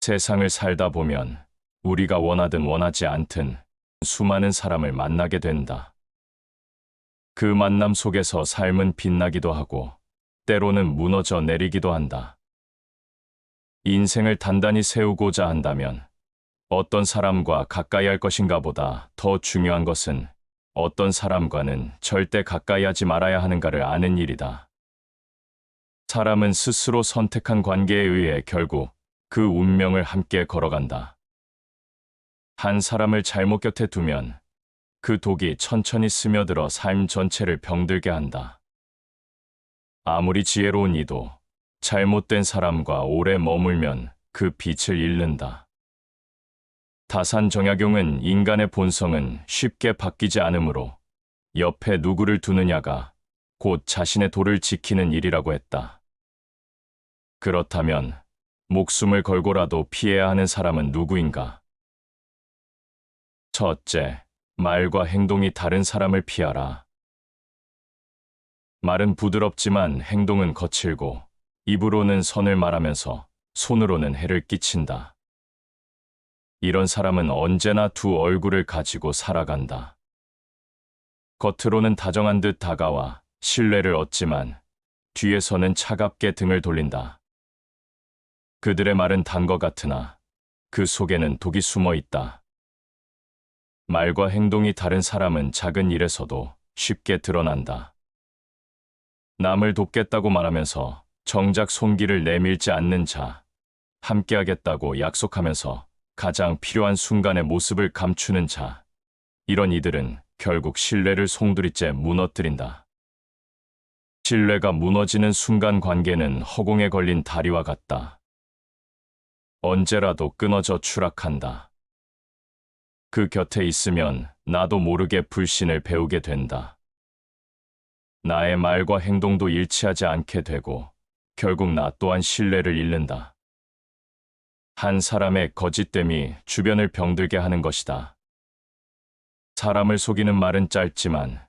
세상을 살다 보면 우리가 원하든 원하지 않든 수많은 사람을 만나게 된다. 그 만남 속에서 삶은 빛나기도 하고 때로는 무너져 내리기도 한다. 인생을 단단히 세우고자 한다면 어떤 사람과 가까이 할 것인가 보다 더 중요한 것은 어떤 사람과는 절대 가까이 하지 말아야 하는가를 아는 일이다. 사람은 스스로 선택한 관계에 의해 결국 그 운명을 함께 걸어간다. 한 사람을 잘못 곁에 두면 그 독이 천천히 스며들어 삶 전체를 병들게 한다. 아무리 지혜로운 이도 잘못된 사람과 오래 머물면 그 빛을 잃는다. 다산정약용은 인간의 본성은 쉽게 바뀌지 않으므로 옆에 누구를 두느냐가 곧 자신의 도를 지키는 일이라고 했다. 그렇다면 목숨을 걸고라도 피해야 하는 사람은 누구인가? 첫째, 말과 행동이 다른 사람을 피하라. 말은 부드럽지만 행동은 거칠고 입으로는 선을 말하면서 손으로는 해를 끼친다. 이런 사람은 언제나 두 얼굴을 가지고 살아간다. 겉으로는 다정한 듯 다가와 신뢰를 얻지만 뒤에서는 차갑게 등을 돌린다. 그들의 말은 단 것 같으나 그 속에는 독이 숨어 있다. 말과 행동이 다른 사람은 작은 일에서도 쉽게 드러난다. 남을 돕겠다고 말하면서 정작 손길을 내밀지 않는 자, 함께하겠다고 약속하면서 가장 필요한 순간의 모습을 감추는 자, 이런 이들은 결국 신뢰를 송두리째 무너뜨린다. 신뢰가 무너지는 순간 관계는 허공에 걸린 다리와 같다. 언제라도 끊어져 추락한다. 그 곁에 있으면 나도 모르게 불신을 배우게 된다. 나의 말과 행동도 일치하지 않게 되고 결국 나 또한 신뢰를 잃는다. 한 사람의 거짓됨이 주변을 병들게 하는 것이다. 사람을 속이는 말은 짧지만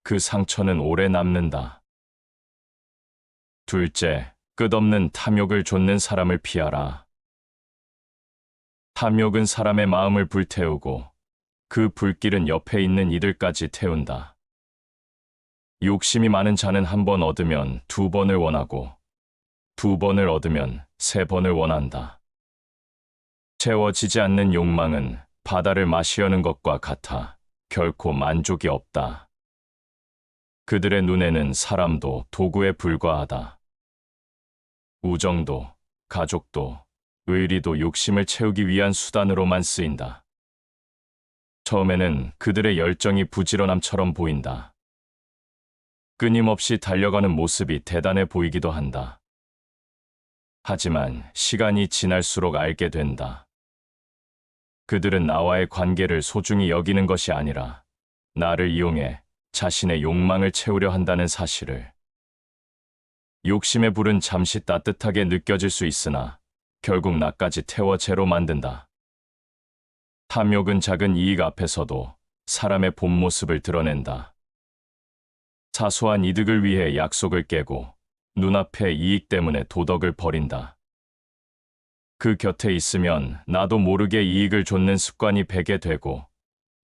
그 상처는 오래 남는다. 둘째, 끝없는 탐욕을 좇는 사람을 피하라. 탐욕은 사람의 마음을 불태우고 그 불길은 옆에 있는 이들까지 태운다. 욕심이 많은 자는 한 번 얻으면 두 번을 원하고 두 번을 얻으면 세 번을 원한다. 채워지지 않는 욕망은 바다를 마시려는 것과 같아 결코 만족이 없다. 그들의 눈에는 사람도 도구에 불과하다. 우정도, 가족도, 의리도 욕심을 채우기 위한 수단으로만 쓰인다. 처음에는 그들의 열정이 부지런함처럼 보인다. 끊임없이 달려가는 모습이 대단해 보이기도 한다. 하지만 시간이 지날수록 알게 된다. 그들은 나와의 관계를 소중히 여기는 것이 아니라 나를 이용해 자신의 욕망을 채우려 한다는 사실을. 욕심의 불은 잠시 따뜻하게 느껴질 수 있으나 결국 나까지 태워 재로 만든다. 탐욕은 작은 이익 앞에서도 사람의 본 모습을 드러낸다. 사소한 이득을 위해 약속을 깨고 눈앞의 이익 때문에 도덕을 버린다. 그 곁에 있으면 나도 모르게 이익을 좇는 습관이 배게 되고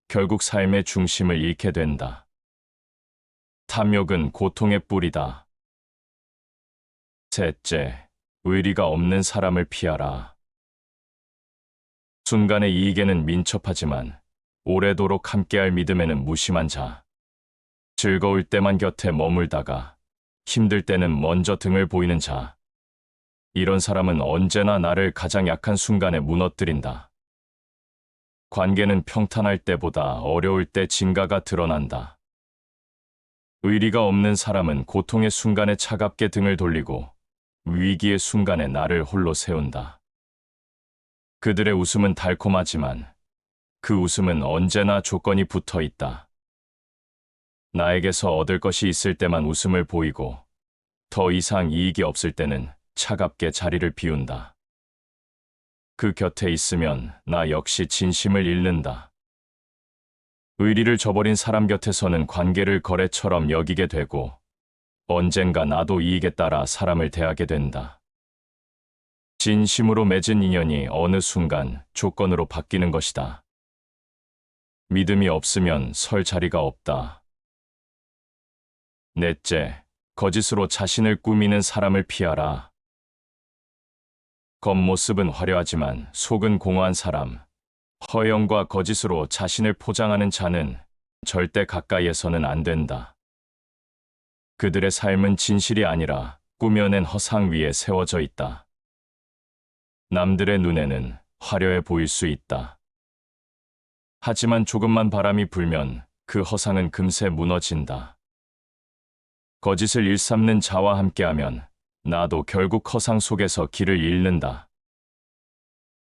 결국 삶의 중심을 잃게 된다. 탐욕은 고통의 뿌리다. 셋째, 의리가 없는 사람을 피하라. 순간의 이익에는 민첩하지만 오래도록 함께할 믿음에는 무심한 자. 즐거울 때만 곁에 머물다가 힘들 때는 먼저 등을 보이는 자. 이런 사람은 언제나 나를 가장 약한 순간에 무너뜨린다. 관계는 평탄할 때보다 어려울 때 진가가 드러난다. 의리가 없는 사람은 고통의 순간에 차갑게 등을 돌리고 위기의 순간에 나를 홀로 세운다. 그들의 웃음은 달콤하지만 그 웃음은 언제나 조건이 붙어 있다. 나에게서 얻을 것이 있을 때만 웃음을 보이고 더 이상 이익이 없을 때는 차갑게 자리를 비운다. 그 곁에 있으면 나 역시 진심을 잃는다. 의리를 저버린 사람 곁에서는 관계를 거래처럼 여기게 되고 언젠가 나도 이익에 따라 사람을 대하게 된다. 진심으로 맺은 인연이 어느 순간 조건으로 바뀌는 것이다. 믿음이 없으면 설 자리가 없다. 넷째, 거짓으로 자신을 꾸미는 사람을 피하라. 겉모습은 화려하지만 속은 공허한 사람, 허영과 거짓으로 자신을 포장하는 자는 절대 가까이에서는 안 된다. 그들의 삶은 진실이 아니라 꾸며낸 허상 위에 세워져 있다. 남들의 눈에는 화려해 보일 수 있다. 하지만 조금만 바람이 불면 그 허상은 금세 무너진다. 거짓을 일삼는 자와 함께하면 나도 결국 허상 속에서 길을 잃는다.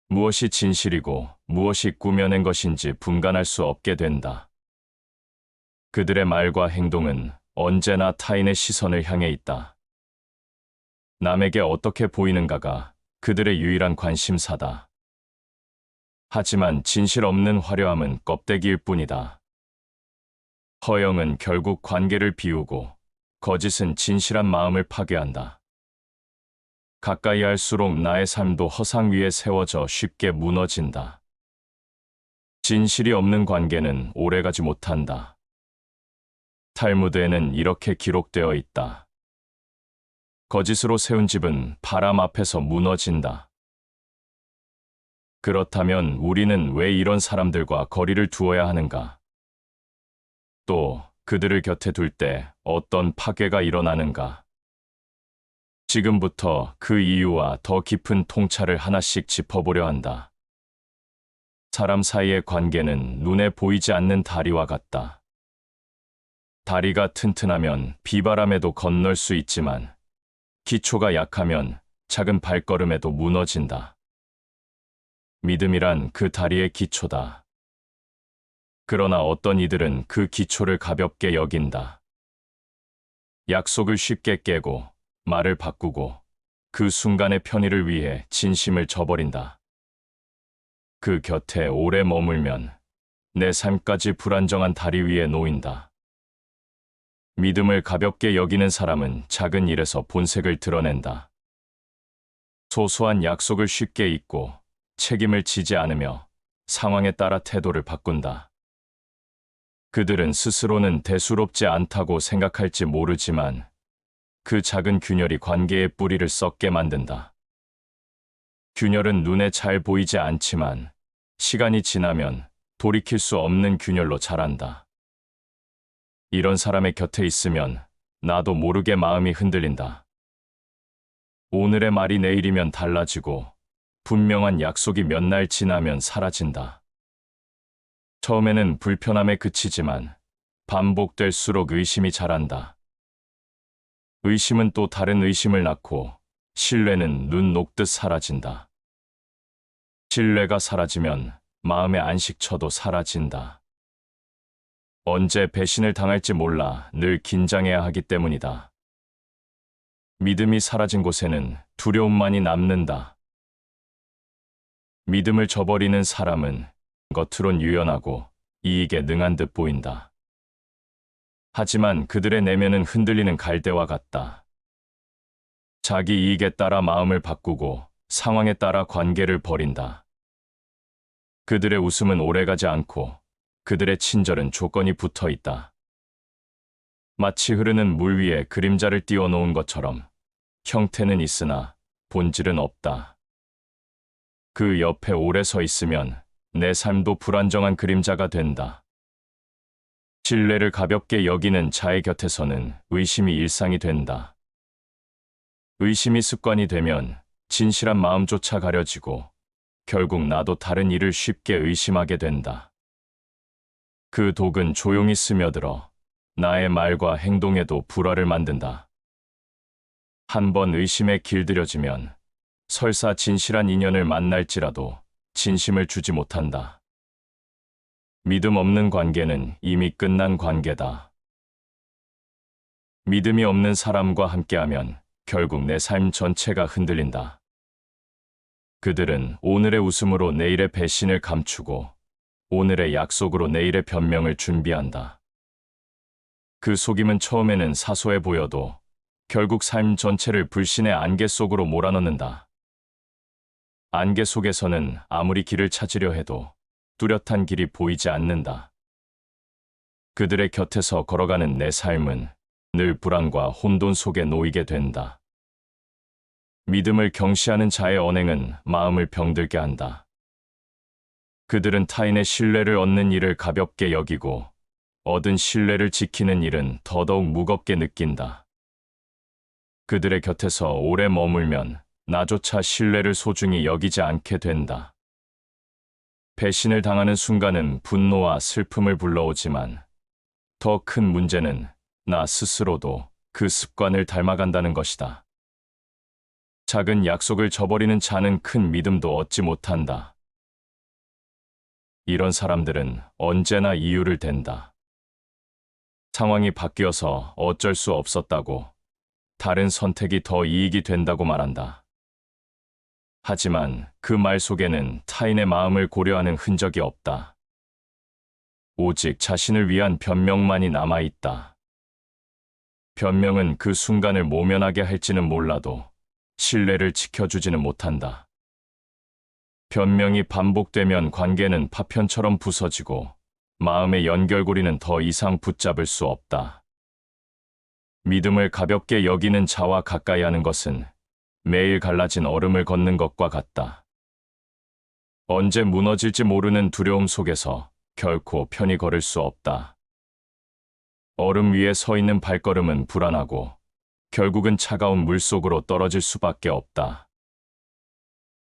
무엇이 진실이고 무엇이 꾸며낸 것인지 분간할 수 없게 된다. 그들의 말과 행동은 언제나 타인의 시선을 향해 있다. 남에게 어떻게 보이는가가 그들의 유일한 관심사다. 하지만 진실 없는 화려함은 껍데기일 뿐이다. 허영은 결국 관계를 비우고 거짓은 진실한 마음을 파괴한다. 가까이 할수록 나의 삶도 허상 위에 세워져 쉽게 무너진다. 진실이 없는 관계는 오래가지 못한다. 탈무드에는 이렇게 기록되어 있다. 거짓으로 세운 집은 바람 앞에서 무너진다. 그렇다면 우리는 왜 이런 사람들과 거리를 두어야 하는가? 또 그들을 곁에 둘 때 어떤 파괴가 일어나는가? 지금부터 그 이유와 더 깊은 통찰을 하나씩 짚어보려 한다. 사람 사이의 관계는 눈에 보이지 않는 다리와 같다. 다리가 튼튼하면 비바람에도 건널 수 있지만 기초가 약하면 작은 발걸음에도 무너진다. 믿음이란 그 다리의 기초다. 그러나 어떤 이들은 그 기초를 가볍게 여긴다. 약속을 쉽게 깨고 말을 바꾸고 그 순간의 편의를 위해 진심을 저버린다. 그 곁에 오래 머물면 내 삶까지 불안정한 다리 위에 놓인다. 믿음을 가볍게 여기는 사람은 작은 일에서 본색을 드러낸다. 소소한 약속을 쉽게 잊고 책임을 지지 않으며 상황에 따라 태도를 바꾼다. 그들은 스스로는 대수롭지 않다고 생각할지 모르지만 그 작은 균열이 관계의 뿌리를 썩게 만든다. 균열은 눈에 잘 보이지 않지만 시간이 지나면 돌이킬 수 없는 균열로 자란다. 이런 사람의 곁에 있으면 나도 모르게 마음이 흔들린다. 오늘의 말이 내일이면 달라지고 분명한 약속이 몇 날 지나면 사라진다. 처음에는 불편함에 그치지만 반복될수록 의심이 자란다. 의심은 또 다른 의심을 낳고 신뢰는 눈 녹듯 사라진다. 신뢰가 사라지면 마음의 안식처도 사라진다. 언제 배신을 당할지 몰라 늘 긴장해야 하기 때문이다. 믿음이 사라진 곳에는 두려움만이 남는다. 믿음을 저버리는 사람은 겉으론 유연하고 이익에 능한 듯 보인다. 하지만 그들의 내면은 흔들리는 갈대와 같다. 자기 이익에 따라 마음을 바꾸고 상황에 따라 관계를 버린다. 그들의 웃음은 오래가지 않고 그들의 친절은 조건이 붙어 있다. 마치 흐르는 물 위에 그림자를 띄워놓은 것처럼 형태는 있으나 본질은 없다. 그 옆에 오래 서 있으면 내 삶도 불안정한 그림자가 된다. 신뢰를 가볍게 여기는 자의 곁에서는 의심이 일상이 된다. 의심이 습관이 되면 진실한 마음조차 가려지고 결국 나도 다른 이를 쉽게 의심하게 된다. 그 독은 조용히 스며들어 나의 말과 행동에도 불화를 만든다. 한 번 의심에 길들여지면 설사 진실한 인연을 만날지라도 진심을 주지 못한다. 믿음 없는 관계는 이미 끝난 관계다. 믿음이 없는 사람과 함께하면 결국 내 삶 전체가 흔들린다. 그들은 오늘의 웃음으로 내일의 배신을 감추고 오늘의 약속으로 내일의 변명을 준비한다. 그 속임은 처음에는 사소해 보여도 결국 삶 전체를 불신의 안개 속으로 몰아넣는다. 안개 속에서는 아무리 길을 찾으려 해도 뚜렷한 길이 보이지 않는다. 그들의 곁에서 걸어가는 내 삶은 늘 불안과 혼돈 속에 놓이게 된다. 믿음을 경시하는 자의 언행은 마음을 병들게 한다. 그들은 타인의 신뢰를 얻는 일을 가볍게 여기고 얻은 신뢰를 지키는 일은 더더욱 무겁게 느낀다. 그들의 곁에서 오래 머물면 나조차 신뢰를 소중히 여기지 않게 된다. 배신을 당하는 순간은 분노와 슬픔을 불러오지만 더 큰 문제는 나 스스로도 그 습관을 닮아간다는 것이다. 작은 약속을 저버리는 자는 큰 믿음도 얻지 못한다. 이런 사람들은 언제나 이유를 댄다. 상황이 바뀌어서 어쩔 수 없었다고, 다른 선택이 더 이익이 된다고 말한다. 하지만 그 말 속에는 타인의 마음을 고려하는 흔적이 없다. 오직 자신을 위한 변명만이 남아있다. 변명은 그 순간을 모면하게 할지는 몰라도 신뢰를 지켜주지는 못한다. 변명이 반복되면 관계는 파편처럼 부서지고 마음의 연결고리는 더 이상 붙잡을 수 없다. 믿음을 가볍게 여기는 자와 가까이 하는 것은 매일 갈라진 얼음을 걷는 것과 같다. 언제 무너질지 모르는 두려움 속에서 결코 편히 걸을 수 없다. 얼음 위에 서 있는 발걸음은 불안하고 결국은 차가운 물속으로 떨어질 수밖에 없다.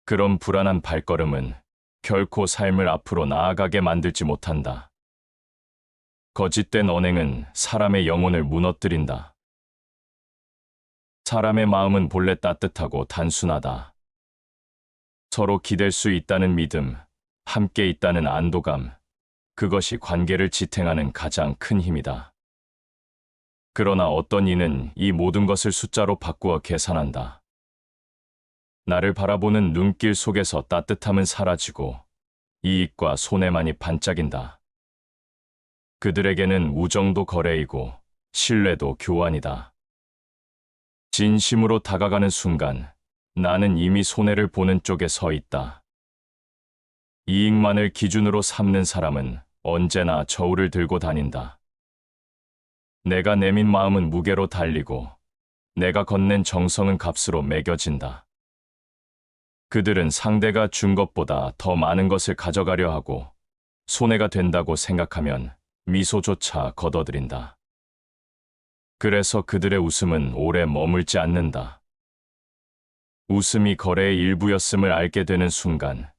그런 불안한 발걸음은 결코 삶을 앞으로 나아가게 만들지 못한다. 거짓된 언행은 사람의 영혼을 무너뜨린다. 사람의 마음은 본래 따뜻하고 단순하다. 서로 기댈 수 있다는 믿음, 함께 있다는 안도감, 그것이 관계를 지탱하는 가장 큰 힘이다. 그러나 어떤 이는 이 모든 것을 숫자로 바꾸어 계산한다. 나를 바라보는 눈길 속에서 따뜻함은 사라지고 이익과 손해만이 반짝인다. 그들에게는 우정도 거래이고 신뢰도 교환이다. 진심으로 다가가는 순간 나는 이미 손해를 보는 쪽에 서 있다. 이익만을 기준으로 삼는 사람은 언제나 저울을 들고 다닌다. 내가 내민 마음은 무게로 달리고 내가 건넨 정성은 값으로 매겨진다. 그들은 상대가 준 것보다 더 많은 것을 가져가려 하고 손해가 된다고 생각하면 미소조차 걷어들인다. 그래서 그들의 웃음은 오래 머물지 않는다. 웃음이 거래의 일부였음을 알게 되는 순간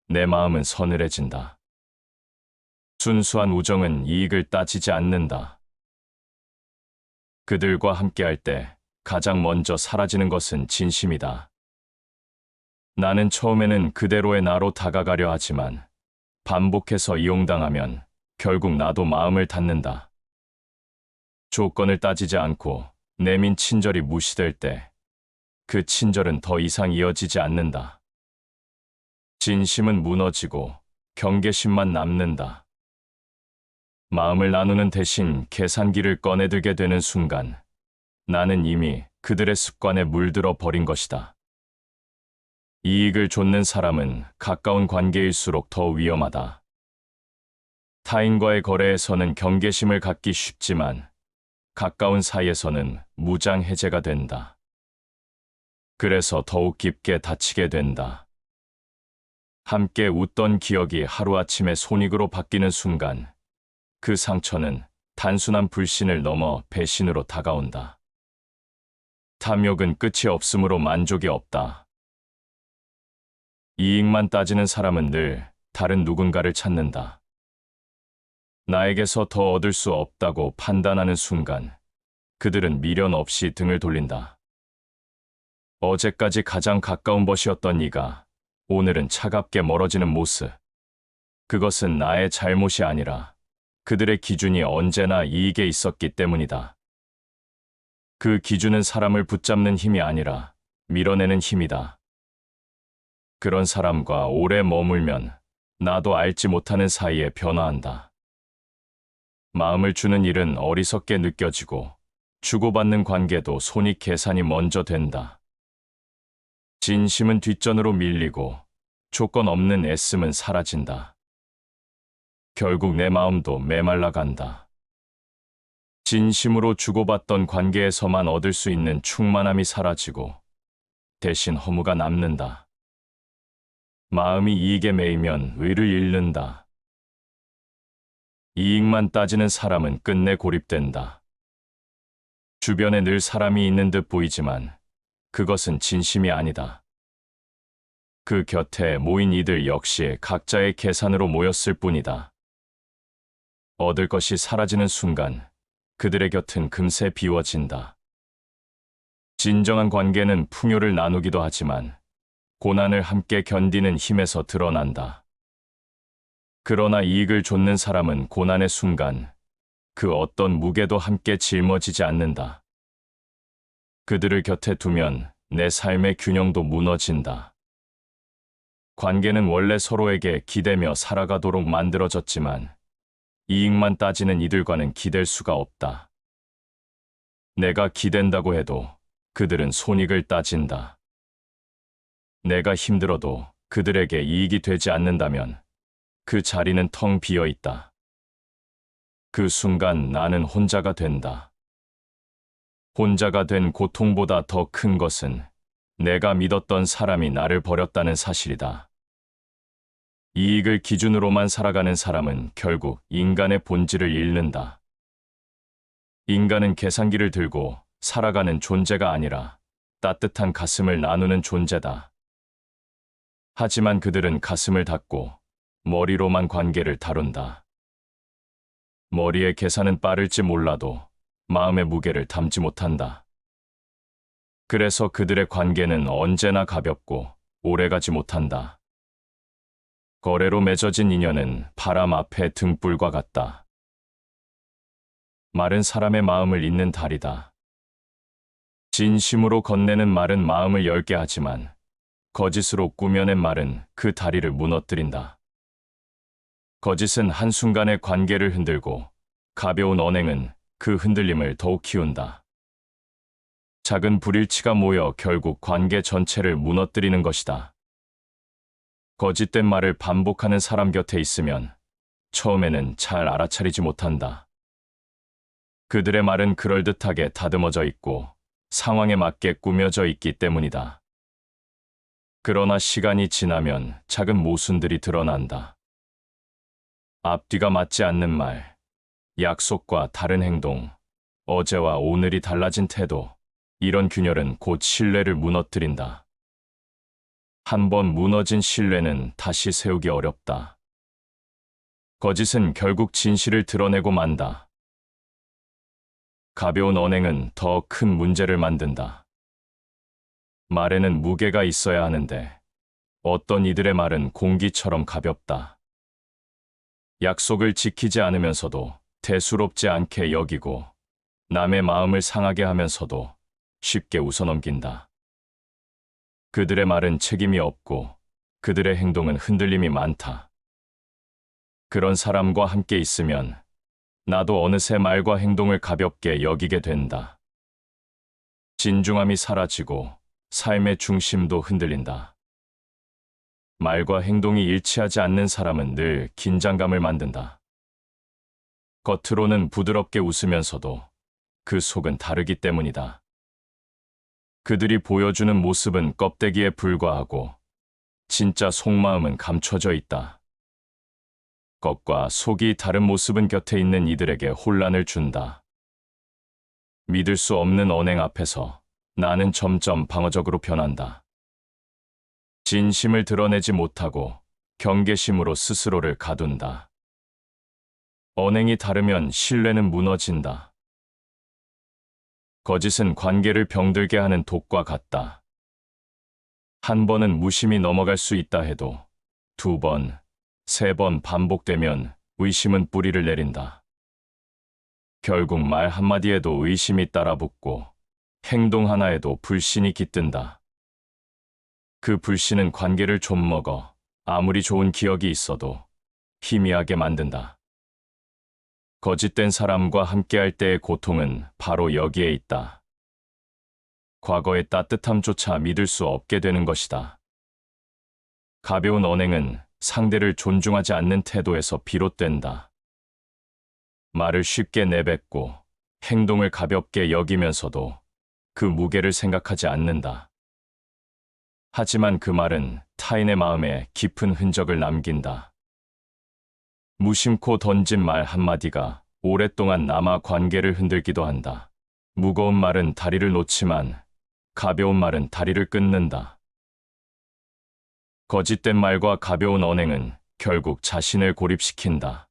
내 마음은 서늘해진다. 순수한 우정은 이익을 따지지 않는다. 그들과 함께할 때 가장 먼저 사라지는 것은 진심이다. 나는 처음에는 그대로의 나로 다가가려 하지만 반복해서 이용당하면 결국 나도 마음을 닫는다. 조건을 따지지 않고 내민 친절이 무시될 때 그 친절은 더 이상 이어지지 않는다. 진심은 무너지고 경계심만 남는다. 마음을 나누는 대신 계산기를 꺼내들게 되는 순간 나는 이미 그들의 습관에 물들어 버린 것이다. 이익을 좇는 사람은 가까운 관계일수록 더 위험하다. 타인과의 거래에서는 경계심을 갖기 쉽지만 가까운 사이에서는 무장해제가 된다. 그래서 더욱 깊게 다치게 된다. 함께 웃던 기억이 하루아침에 손익으로 바뀌는 순간 그 상처는 단순한 불신을 넘어 배신으로 다가온다. 탐욕은 끝이 없으므로 만족이 없다. 이익만 따지는 사람은 늘 다른 누군가를 찾는다. 나에게서 더 얻을 수 없다고 판단하는 순간 그들은 미련 없이 등을 돌린다. 어제까지 가장 가까운 벗이었던 네가 오늘은 차갑게 멀어지는 모습. 그것은 나의 잘못이 아니라 그들의 기준이 언제나 이익에 있었기 때문이다. 그 기준은 사람을 붙잡는 힘이 아니라 밀어내는 힘이다. 그런 사람과 오래 머물면 나도 알지 못하는 사이에 변화한다. 마음을 주는 일은 어리석게 느껴지고 주고받는 관계도 손익 계산이 먼저 된다. 진심은 뒷전으로 밀리고 조건 없는 애씀은 사라진다. 결국 내 마음도 메말라간다. 진심으로 주고받던 관계에서만 얻을 수 있는 충만함이 사라지고 대신 허무가 남는다. 마음이 이익에 매이면 의를 잃는다. 이익만 따지는 사람은 끝내 고립된다. 주변에 늘 사람이 있는 듯 보이지만 그것은 진심이 아니다. 그 곁에 모인 이들 역시 각자의 계산으로 모였을 뿐이다. 얻을 것이 사라지는 순간 그들의 곁은 금세 비워진다. 진정한 관계는 풍요를 나누기도 하지만 고난을 함께 견디는 힘에서 드러난다. 그러나 이익을 좇는 사람은 고난의 순간 그 어떤 무게도 함께 짊어지지 않는다. 그들을 곁에 두면 내 삶의 균형도 무너진다. 관계는 원래 서로에게 기대며 살아가도록 만들어졌지만 이익만 따지는 이들과는 기댈 수가 없다. 내가 기댄다고 해도 그들은 손익을 따진다. 내가 힘들어도 그들에게 이익이 되지 않는다면 그 자리는 텅 비어 있다. 그 순간 나는 혼자가 된다. 혼자가 된 고통보다 더 큰 것은 내가 믿었던 사람이 나를 버렸다는 사실이다. 이익을 기준으로만 살아가는 사람은 결국 인간의 본질을 잃는다. 인간은 계산기를 들고 살아가는 존재가 아니라 따뜻한 가슴을 나누는 존재다. 하지만 그들은 가슴을 닫고 머리로만 관계를 다룬다. 머리의 계산은 빠를지 몰라도 마음의 무게를 담지 못한다. 그래서 그들의 관계는 언제나 가볍고 오래가지 못한다. 거래로 맺어진 인연은 바람 앞에 등불과 같다. 말은 사람의 마음을 잇는 달이다. 진심으로 건네는 말은 마음을 열게 하지만 거짓으로 꾸며낸 말은 그 다리를 무너뜨린다. 거짓은 한순간의 관계를 흔들고 가벼운 언행은 그 흔들림을 더욱 키운다. 작은 불일치가 모여 결국 관계 전체를 무너뜨리는 것이다. 거짓된 말을 반복하는 사람 곁에 있으면 처음에는 잘 알아차리지 못한다. 그들의 말은 그럴듯하게 다듬어져 있고 상황에 맞게 꾸며져 있기 때문이다. 그러나 시간이 지나면 작은 모순들이 드러난다. 앞뒤가 맞지 않는 말, 약속과 다른 행동, 어제와 오늘이 달라진 태도, 이런 균열은 곧 신뢰를 무너뜨린다. 한번 무너진 신뢰는 다시 세우기 어렵다. 거짓은 결국 진실을 드러내고 만다. 가벼운 언행은 더 큰 문제를 만든다. 말에는 무게가 있어야 하는데 어떤 이들의 말은 공기처럼 가볍다. 약속을 지키지 않으면서도 대수롭지 않게 여기고 남의 마음을 상하게 하면서도 쉽게 웃어넘긴다. 그들의 말은 책임이 없고 그들의 행동은 흔들림이 많다. 그런 사람과 함께 있으면 나도 어느새 말과 행동을 가볍게 여기게 된다. 진중함이 사라지고 삶의 중심도 흔들린다. 말과 행동이 일치하지 않는 사람은 늘 긴장감을 만든다. 겉으로는 부드럽게 웃으면서도 그 속은 다르기 때문이다. 그들이 보여주는 모습은 껍데기에 불과하고 진짜 속마음은 감춰져 있다. 겉과 속이 다른 모습은 곁에 있는 이들에게 혼란을 준다. 믿을 수 없는 언행 앞에서 나는 점점 방어적으로 변한다. 진심을 드러내지 못하고 경계심으로 스스로를 가둔다. 언행이 다르면 신뢰는 무너진다. 거짓은 관계를 병들게 하는 독과 같다. 한 번은 무심히 넘어갈 수 있다 해도 두 번, 세 번 반복되면 의심은 뿌리를 내린다. 결국 말 한마디에도 의심이 따라붙고 행동 하나에도 불신이 깃든다. 그 불신은 관계를 좀먹어 아무리 좋은 기억이 있어도 희미하게 만든다. 거짓된 사람과 함께할 때의 고통은 바로 여기에 있다. 과거의 따뜻함조차 믿을 수 없게 되는 것이다. 가벼운 언행은 상대를 존중하지 않는 태도에서 비롯된다. 말을 쉽게 내뱉고 행동을 가볍게 여기면서도 그 무게를 생각하지 않는다. 하지만 그 말은 타인의 마음에 깊은 흔적을 남긴다. 무심코 던진 말 한마디가 오랫동안 남아 관계를 흔들기도 한다. 무거운 말은 다리를 놓지만 가벼운 말은 다리를 끊는다. 거짓된 말과 가벼운 언행은 결국 자신을 고립시킨다.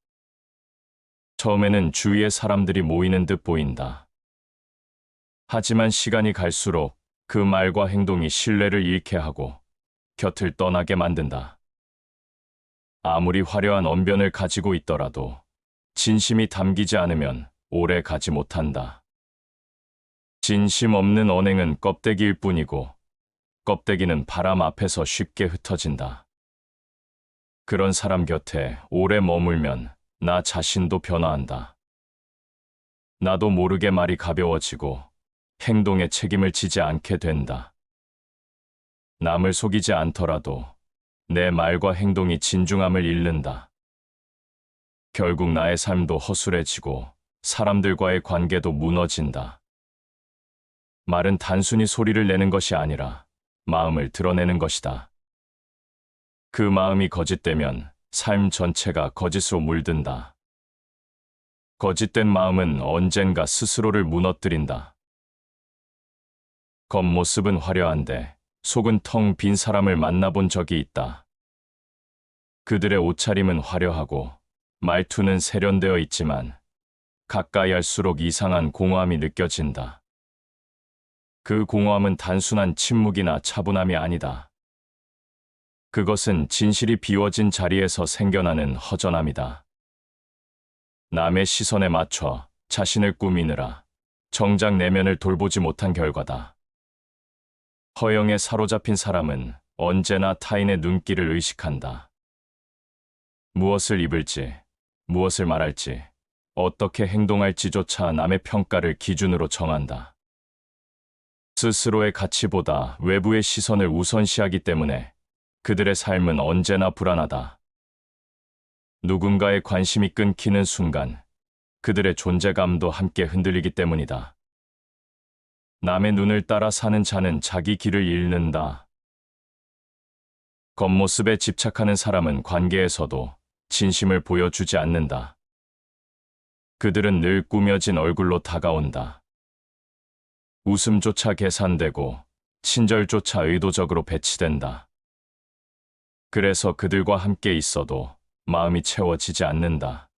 처음에는 주위의 사람들이 모이는 듯 보인다. 하지만 시간이 갈수록 그 말과 행동이 신뢰를 잃게 하고 곁을 떠나게 만든다. 아무리 화려한 언변을 가지고 있더라도 진심이 담기지 않으면 오래 가지 못한다. 진심 없는 언행은 껍데기일 뿐이고 껍데기는 바람 앞에서 쉽게 흩어진다. 그런 사람 곁에 오래 머물면 나 자신도 변화한다. 나도 모르게 말이 가벼워지고 행동에 책임을 지지 않게 된다. 남을 속이지 않더라도 내 말과 행동이 진중함을 잃는다. 결국 나의 삶도 허술해지고 사람들과의 관계도 무너진다. 말은 단순히 소리를 내는 것이 아니라 마음을 드러내는 것이다. 그 마음이 거짓되면 삶 전체가 거짓으로 물든다. 거짓된 마음은 언젠가 스스로를 무너뜨린다. 겉모습은 화려한데 속은 텅 빈 사람을 만나본 적이 있다. 그들의 옷차림은 화려하고 말투는 세련되어 있지만 가까이 할수록 이상한 공허함이 느껴진다. 그 공허함은 단순한 침묵이나 차분함이 아니다. 그것은 진실이 비워진 자리에서 생겨나는 허전함이다. 남의 시선에 맞춰 자신을 꾸미느라 정작 내면을 돌보지 못한 결과다. 허영에 사로잡힌 사람은 언제나 타인의 눈길을 의식한다. 무엇을 입을지, 무엇을 말할지, 어떻게 행동할지조차 남의 평가를 기준으로 정한다. 스스로의 가치보다 외부의 시선을 우선시하기 때문에 그들의 삶은 언제나 불안하다. 누군가의 관심이 끊기는 순간 그들의 존재감도 함께 흔들리기 때문이다. 남의 눈을 따라 사는 자는 자기 길을 잃는다. 겉모습에 집착하는 사람은 관계에서도 진심을 보여주지 않는다. 그들은 늘 꾸며진 얼굴로 다가온다. 웃음조차 계산되고 친절조차 의도적으로 배치된다. 그래서 그들과 함께 있어도 마음이 채워지지 않는다.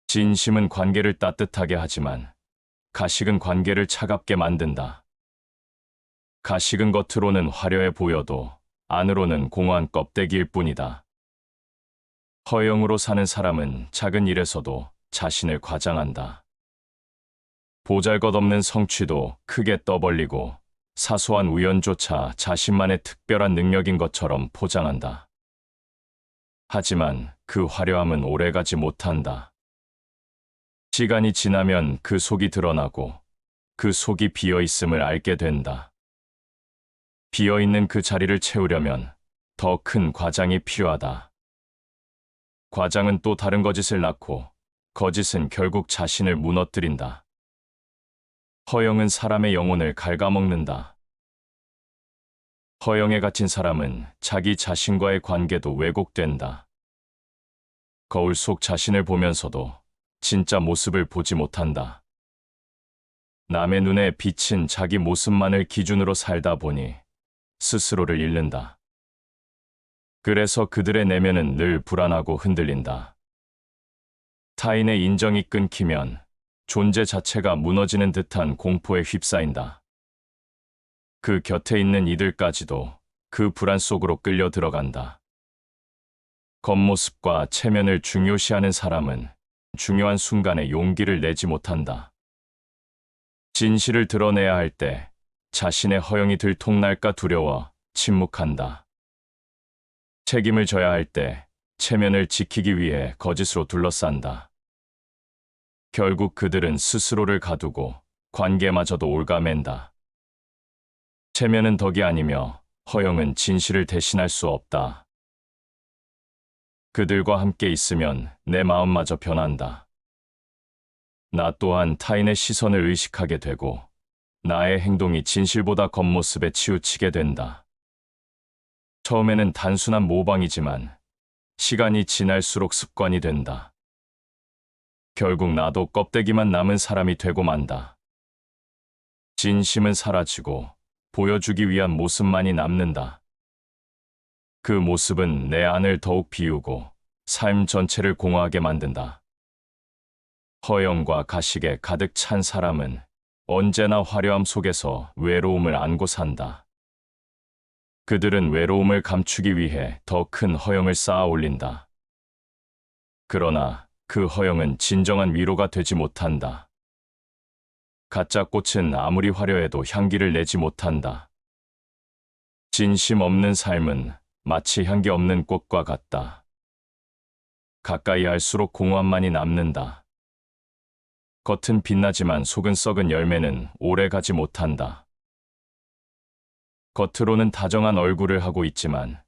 진심은 관계를 따뜻하게 하지만 가식은 관계를 차갑게 만든다. 가식은 겉으로는 화려해 보여도 안으로는 공허한 껍데기일 뿐이다. 허영으로 사는 사람은 작은 일에서도 자신을 과장한다. 보잘것없는 성취도 크게 떠벌리고 사소한 우연조차 자신만의 특별한 능력인 것처럼 포장한다. 하지만 그 화려함은 오래가지 못한다. 시간이 지나면 그 속이 드러나고 그 속이 비어있음을 알게 된다. 비어있는 그 자리를 채우려면 더 큰 과장이 필요하다. 과장은 또 다른 거짓을 낳고 거짓은 결국 자신을 무너뜨린다. 허영은 사람의 영혼을 갉아먹는다. 허영에 갇힌 사람은 자기 자신과의 관계도 왜곡된다. 거울 속 자신을 보면서도 진짜 모습을 보지 못한다. 남의 눈에 비친 자기 모습만을 기준으로 살다 보니 스스로를 잃는다. 그래서 그들의 내면은 늘 불안하고 흔들린다. 타인의 인정이 끊기면 존재 자체가 무너지는 듯한 공포에 휩싸인다. 그 곁에 있는 이들까지도 그 불안 속으로 끌려 들어간다. 겉모습과 체면을 중요시하는 사람은 중요한 순간에 용기를 내지 못한다. 진실을 드러내야 할 때 자신의 허영이 들통날까 두려워 침묵한다. 책임을 져야 할 때 체면을 지키기 위해 거짓으로 둘러싼다. 결국 그들은 스스로를 가두고 관계마저도 올가맨다. 체면은 덕이 아니며 허영은 진실을 대신할 수 없다. 그들과 함께 있으면 내 마음마저 변한다. 나 또한 타인의 시선을 의식하게 되고 나의 행동이 진실보다 겉모습에 치우치게 된다. 처음에는 단순한 모방이지만 시간이 지날수록 습관이 된다. 결국 나도 껍데기만 남은 사람이 되고 만다. 진심은 사라지고 보여주기 위한 모습만이 남는다. 그 모습은 내 안을 더욱 비우고 삶 전체를 공허하게 만든다. 허영과 가식에 가득 찬 사람은 언제나 화려함 속에서 외로움을 안고 산다. 그들은 외로움을 감추기 위해 더 큰 허영을 쌓아 올린다. 그러나 그 허영은 진정한 위로가 되지 못한다. 가짜 꽃은 아무리 화려해도 향기를 내지 못한다. 진심 없는 삶은 마치 향기 없는 꽃과 같다. 가까이 할수록 공허함만이 남는다. 겉은 빛나지만 속은 썩은 열매는 오래 가지 못한다. 겉으로는 다정한 얼굴을 하고 있지만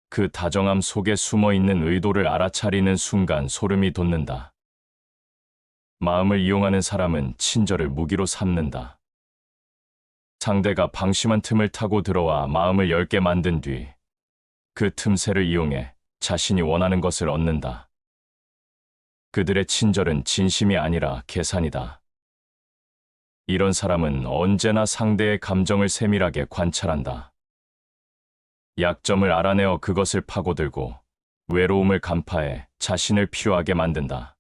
그 다정함 속에 숨어 있는 의도를 알아차리는 순간 소름이 돋는다. 마음을 이용하는 사람은 친절을 무기로 삼는다. 상대가 방심한 틈을 타고 들어와 마음을 열게 만든 뒤 그 틈새를 이용해 자신이 원하는 것을 얻는다. 그들의 친절은 진심이 아니라 계산이다. 이런 사람은 언제나 상대의 감정을 세밀하게 관찰한다. 약점을 알아내어 그것을 파고들고 외로움을 간파해 자신을 필요하게 만든다.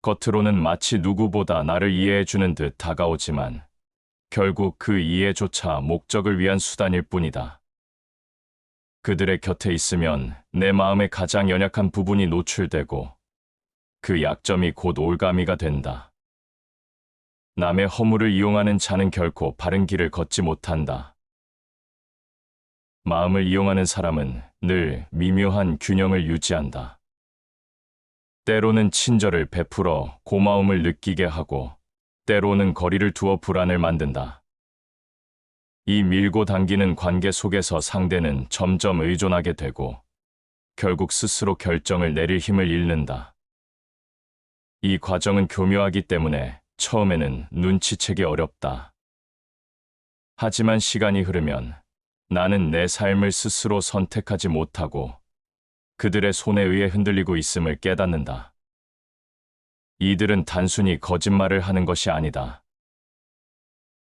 겉으로는 마치 누구보다 나를 이해해주는 듯 다가오지만 결국 그 이해조차 목적을 위한 수단일 뿐이다. 그들의 곁에 있으면 내 마음의 가장 연약한 부분이 노출되고 그 약점이 곧 올가미가 된다. 남의 허물을 이용하는 자는 결코 바른 길을 걷지 못한다. 마음을 이용하는 사람은 늘 미묘한 균형을 유지한다. 때로는 친절을 베풀어 고마움을 느끼게 하고 때로는 거리를 두어 불안을 만든다. 이 밀고 당기는 관계 속에서 상대는 점점 의존하게 되고 결국 스스로 결정을 내릴 힘을 잃는다. 이 과정은 교묘하기 때문에 처음에는 눈치채기 어렵다. 하지만 시간이 흐르면 나는 내 삶을 스스로 선택하지 못하고 그들의 손에 의해 흔들리고 있음을 깨닫는다. 이들은 단순히 거짓말을 하는 것이 아니다.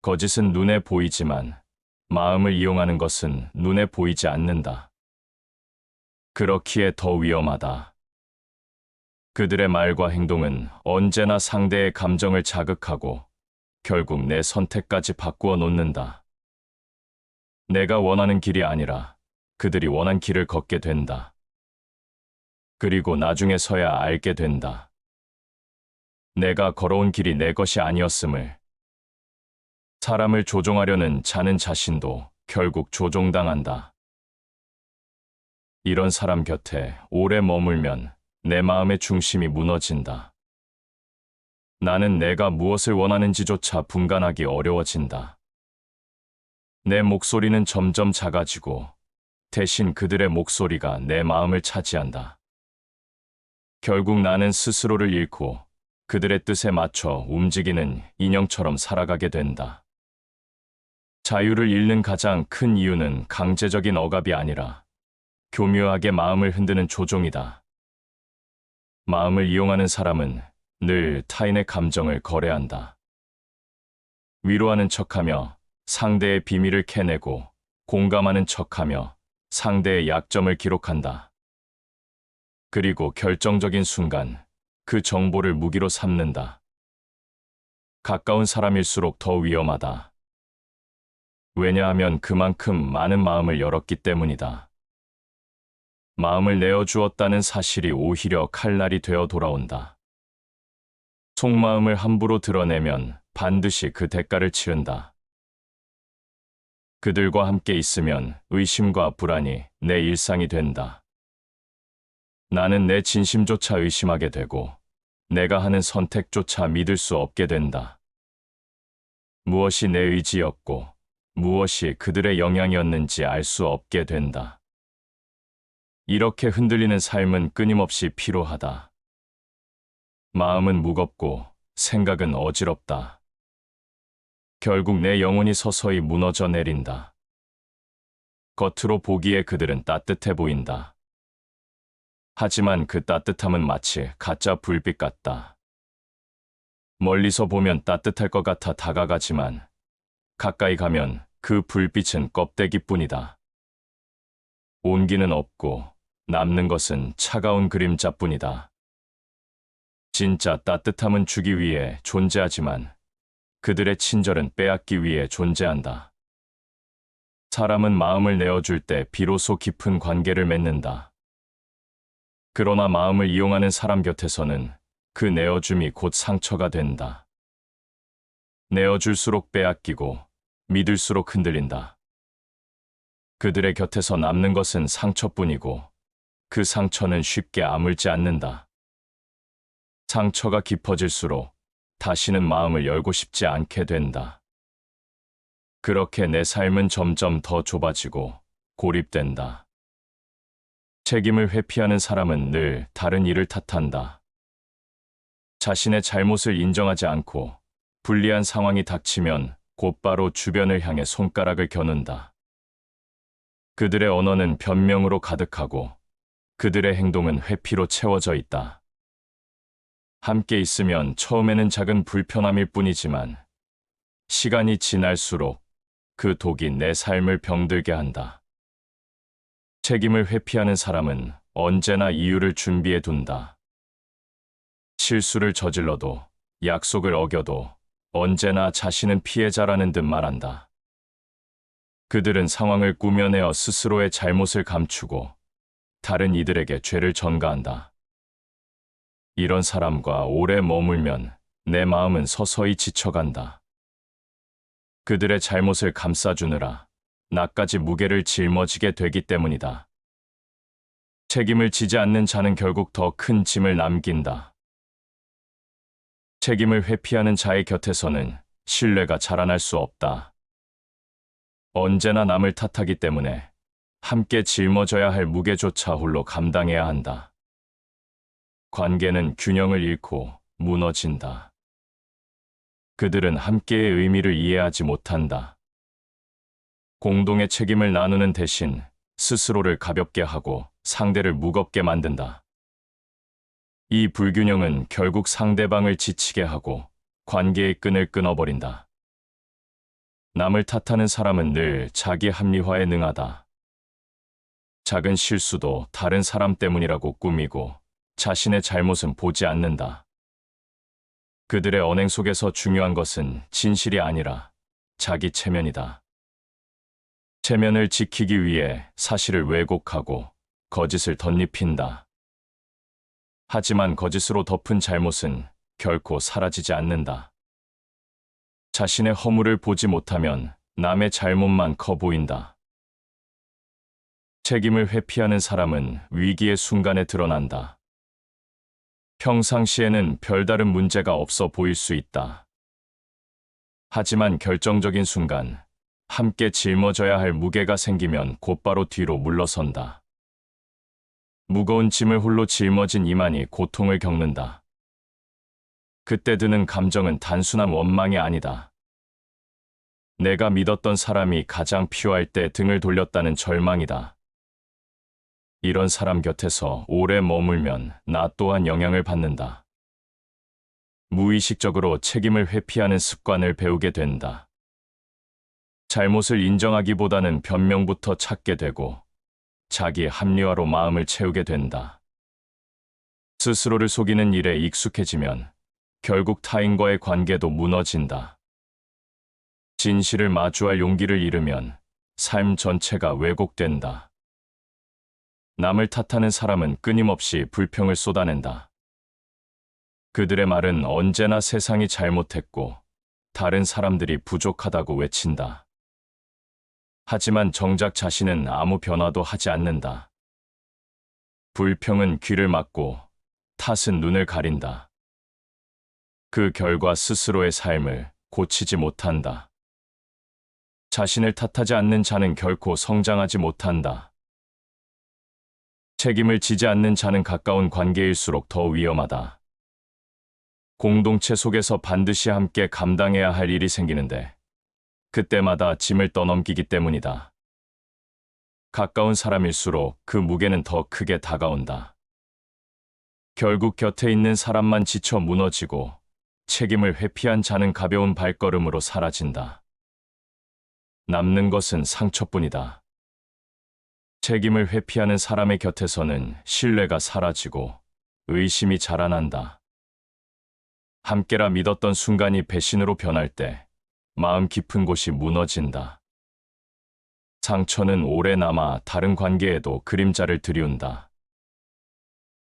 거짓은 눈에 보이지만 마음을 이용하는 것은 눈에 보이지 않는다. 그렇기에 더 위험하다. 그들의 말과 행동은 언제나 상대의 감정을 자극하고 결국 내 선택까지 바꾸어 놓는다. 내가 원하는 길이 아니라 그들이 원한 길을 걷게 된다. 그리고 나중에서야 알게 된다. 내가 걸어온 길이 내 것이 아니었음을. 사람을 조종하려는 자는 자신도 결국 조종당한다. 이런 사람 곁에 오래 머물면 내 마음의 중심이 무너진다. 나는 내가 무엇을 원하는지조차 분간하기 어려워진다. 내 목소리는 점점 작아지고 대신 그들의 목소리가 내 마음을 차지한다. 결국 나는 스스로를 잃고 그들의 뜻에 맞춰 움직이는 인형처럼 살아가게 된다. 자유를 잃는 가장 큰 이유는 강제적인 억압이 아니라 교묘하게 마음을 흔드는 조종이다. 마음을 이용하는 사람은 늘 타인의 감정을 거래한다. 위로하는 척하며 상대의 비밀을 캐내고 공감하는 척하며 상대의 약점을 기록한다. 그리고 결정적인 순간 그 정보를 무기로 삼는다. 가까운 사람일수록 더 위험하다. 왜냐하면 그만큼 많은 마음을 열었기 때문이다. 마음을 내어주었다는 사실이 오히려 칼날이 되어 돌아온다. 속마음을 함부로 드러내면 반드시 그 대가를 치른다. 그들과 함께 있으면 의심과 불안이 내 일상이 된다. 나는 내 진심조차 의심하게 되고 내가 하는 선택조차 믿을 수 없게 된다. 무엇이 내 의지였고 무엇이 그들의 영향이었는지 알 수 없게 된다. 이렇게 흔들리는 삶은 끊임없이 피로하다. 마음은 무겁고 생각은 어지럽다. 결국 내 영혼이 서서히 무너져 내린다. 겉으로 보기에 그들은 따뜻해 보인다. 하지만 그 따뜻함은 마치 가짜 불빛 같다. 멀리서 보면 따뜻할 것 같아 다가가지만 가까이 가면 그 불빛은 껍데기뿐이다. 온기는 없고 남는 것은 차가운 그림자뿐이다. 진짜 따뜻함은 주기 위해 존재하지만 그들의 친절은 빼앗기 위해 존재한다. 사람은 마음을 내어줄 때 비로소 깊은 관계를 맺는다. 그러나 마음을 이용하는 사람 곁에서는 그 내어줌이 곧 상처가 된다. 내어줄수록 빼앗기고 믿을수록 흔들린다. 그들의 곁에서 남는 것은 상처뿐이고 그 상처는 쉽게 아물지 않는다. 상처가 깊어질수록 다시는 마음을 열고 싶지 않게 된다. 그렇게 내 삶은 점점 더 좁아지고 고립된다. 책임을 회피하는 사람은 늘 다른 이를 탓한다. 자신의 잘못을 인정하지 않고 불리한 상황이 닥치면 곧바로 주변을 향해 손가락을 겨눈다. 그들의 언어는 변명으로 가득하고 그들의 행동은 회피로 채워져 있다. 함께 있으면 처음에는 작은 불편함일 뿐이지만 시간이 지날수록 그 독이 내 삶을 병들게 한다. 책임을 회피하는 사람은 언제나 이유를 준비해 둔다. 실수를 저질러도 약속을 어겨도 언제나 자신은 피해자라는 듯 말한다. 그들은 상황을 꾸며내어 스스로의 잘못을 감추고 다른 이들에게 죄를 전가한다. 이런 사람과 오래 머물면 내 마음은 서서히 지쳐간다. 그들의 잘못을 감싸주느라 나까지 무게를 짊어지게 되기 때문이다. 책임을 지지 않는 자는 결국 더 큰 짐을 남긴다. 책임을 회피하는 자의 곁에서는 신뢰가 자라날 수 없다. 언제나 남을 탓하기 때문에 함께 짊어져야 할 무게조차 홀로 감당해야 한다. 관계는 균형을 잃고 무너진다. 그들은 함께의 의미를 이해하지 못한다. 공동의 책임을 나누는 대신 스스로를 가볍게 하고 상대를 무겁게 만든다. 이 불균형은 결국 상대방을 지치게 하고 관계의 끈을 끊어버린다. 남을 탓하는 사람은 늘 자기 합리화에 능하다. 작은 실수도 다른 사람 때문이라고 꾸미고 자신의 잘못은 보지 않는다. 그들의 언행 속에서 중요한 것은 진실이 아니라 자기 체면이다. 체면을 지키기 위해 사실을 왜곡하고 거짓을 덧입힌다. 하지만 거짓으로 덮은 잘못은 결코 사라지지 않는다. 자신의 허물을 보지 못하면 남의 잘못만 커 보인다. 책임을 회피하는 사람은 위기의 순간에 드러난다. 평상시에는 별다른 문제가 없어 보일 수 있다. 하지만 결정적인 순간, 함께 짊어져야 할 무게가 생기면 곧바로 뒤로 물러선다. 무거운 짐을 홀로 짊어진 이만이 고통을 겪는다. 그때 드는 감정은 단순한 원망이 아니다. 내가 믿었던 사람이 가장 필요할 때 등을 돌렸다는 절망이다. 이런 사람 곁에서 오래 머물면 나 또한 영향을 받는다. 무의식적으로 책임을 회피하는 습관을 배우게 된다. 잘못을 인정하기보다는 변명부터 찾게 되고 자기 합리화로 마음을 채우게 된다. 스스로를 속이는 일에 익숙해지면 결국 타인과의 관계도 무너진다. 진실을 마주할 용기를 잃으면 삶 전체가 왜곡된다. 남을 탓하는 사람은 끊임없이 불평을 쏟아낸다. 그들의 말은 언제나 세상이 잘못했고 다른 사람들이 부족하다고 외친다. 하지만 정작 자신은 아무 변화도 하지 않는다. 불평은 귀를 막고 탓은 눈을 가린다. 그 결과 스스로의 삶을 고치지 못한다. 자신을 탓하지 않는 자는 결코 성장하지 못한다. 책임을 지지 않는 자는 가까운 관계일수록 더 위험하다. 공동체 속에서 반드시 함께 감당해야 할 일이 생기는데 그때마다 짐을 떠넘기기 때문이다. 가까운 사람일수록 그 무게는 더 크게 다가온다. 결국 곁에 있는 사람만 지쳐 무너지고 책임을 회피한 자는 가벼운 발걸음으로 사라진다. 남는 것은 상처뿐이다. 책임을 회피하는 사람의 곁에서는 신뢰가 사라지고 의심이 자라난다. 함께라 믿었던 순간이 배신으로 변할 때 마음 깊은 곳이 무너진다. 상처는 오래 남아 다른 관계에도 그림자를 들이운다.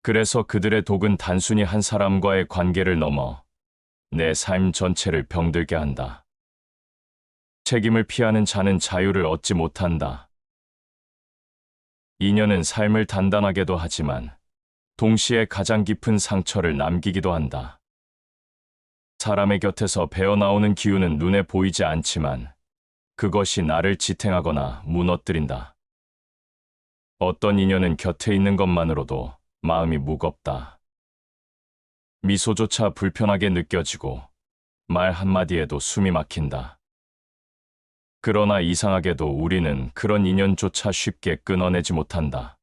그래서 그들의 독은 단순히 한 사람과의 관계를 넘어 내 삶 전체를 병들게 한다. 책임을 피하는 자는 자유를 얻지 못한다. 인연은 삶을 단단하게도 하지만 동시에 가장 깊은 상처를 남기기도 한다. 사람의 곁에서 배어나오는 기운은 눈에 보이지 않지만 그것이 나를 지탱하거나 무너뜨린다. 어떤 인연은 곁에 있는 것만으로도 마음이 무겁다. 미소조차 불편하게 느껴지고 말 한마디에도 숨이 막힌다. 그러나 이상하게도 우리는 그런 인연조차 쉽게 끊어내지 못한다.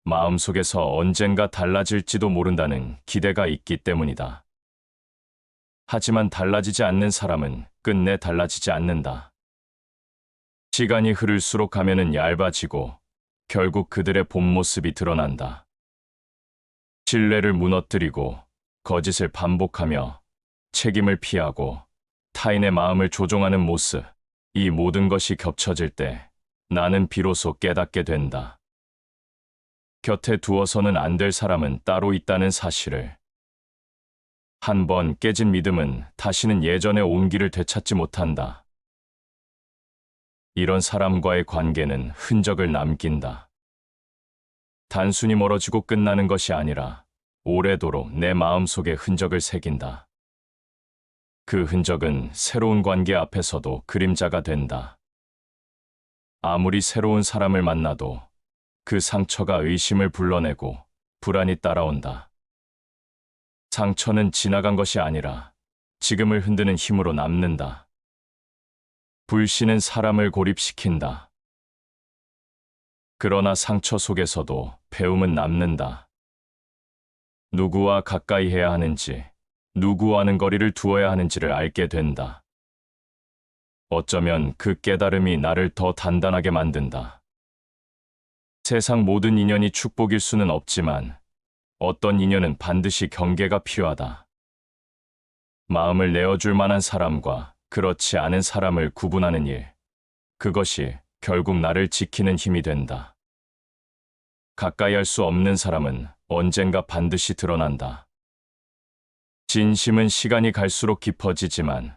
마음속에서 언젠가 달라질지도 모른다는 기대가 있기 때문이다. 하지만 달라지지 않는 사람은 끝내 달라지지 않는다. 시간이 흐를수록 가면은 얇아지고 결국 그들의 본 모습이 드러난다. 신뢰를 무너뜨리고 거짓을 반복하며 책임을 피하고 타인의 마음을 조종하는 모습, 이 모든 것이 겹쳐질 때 나는 비로소 깨닫게 된다. 곁에 두어서는 안 될 사람은 따로 있다는 사실을. 한 번 깨진 믿음은 다시는 예전의 온기를 되찾지 못한다. 이런 사람과의 관계는 흔적을 남긴다. 단순히 멀어지고 끝나는 것이 아니라 오래도록 내 마음속에 흔적을 새긴다. 그 흔적은 새로운 관계 앞에서도 그림자가 된다. 아무리 새로운 사람을 만나도 그 상처가 의심을 불러내고 불안이 따라온다. 상처는 지나간 것이 아니라 지금을 흔드는 힘으로 남는다. 불신은 사람을 고립시킨다. 그러나 상처 속에서도 배움은 남는다. 누구와 가까이 해야 하는지, 누구와는 거리를 두어야 하는지를 알게 된다. 어쩌면 그 깨달음이 나를 더 단단하게 만든다. 세상 모든 인연이 축복일 수는 없지만 어떤 인연은 반드시 경계가 필요하다. 마음을 내어줄 만한 사람과 그렇지 않은 사람을 구분하는 일, 그것이 결국 나를 지키는 힘이 된다. 가까이 할 수 없는 사람은 언젠가 반드시 드러난다. 진심은 시간이 갈수록 깊어지지만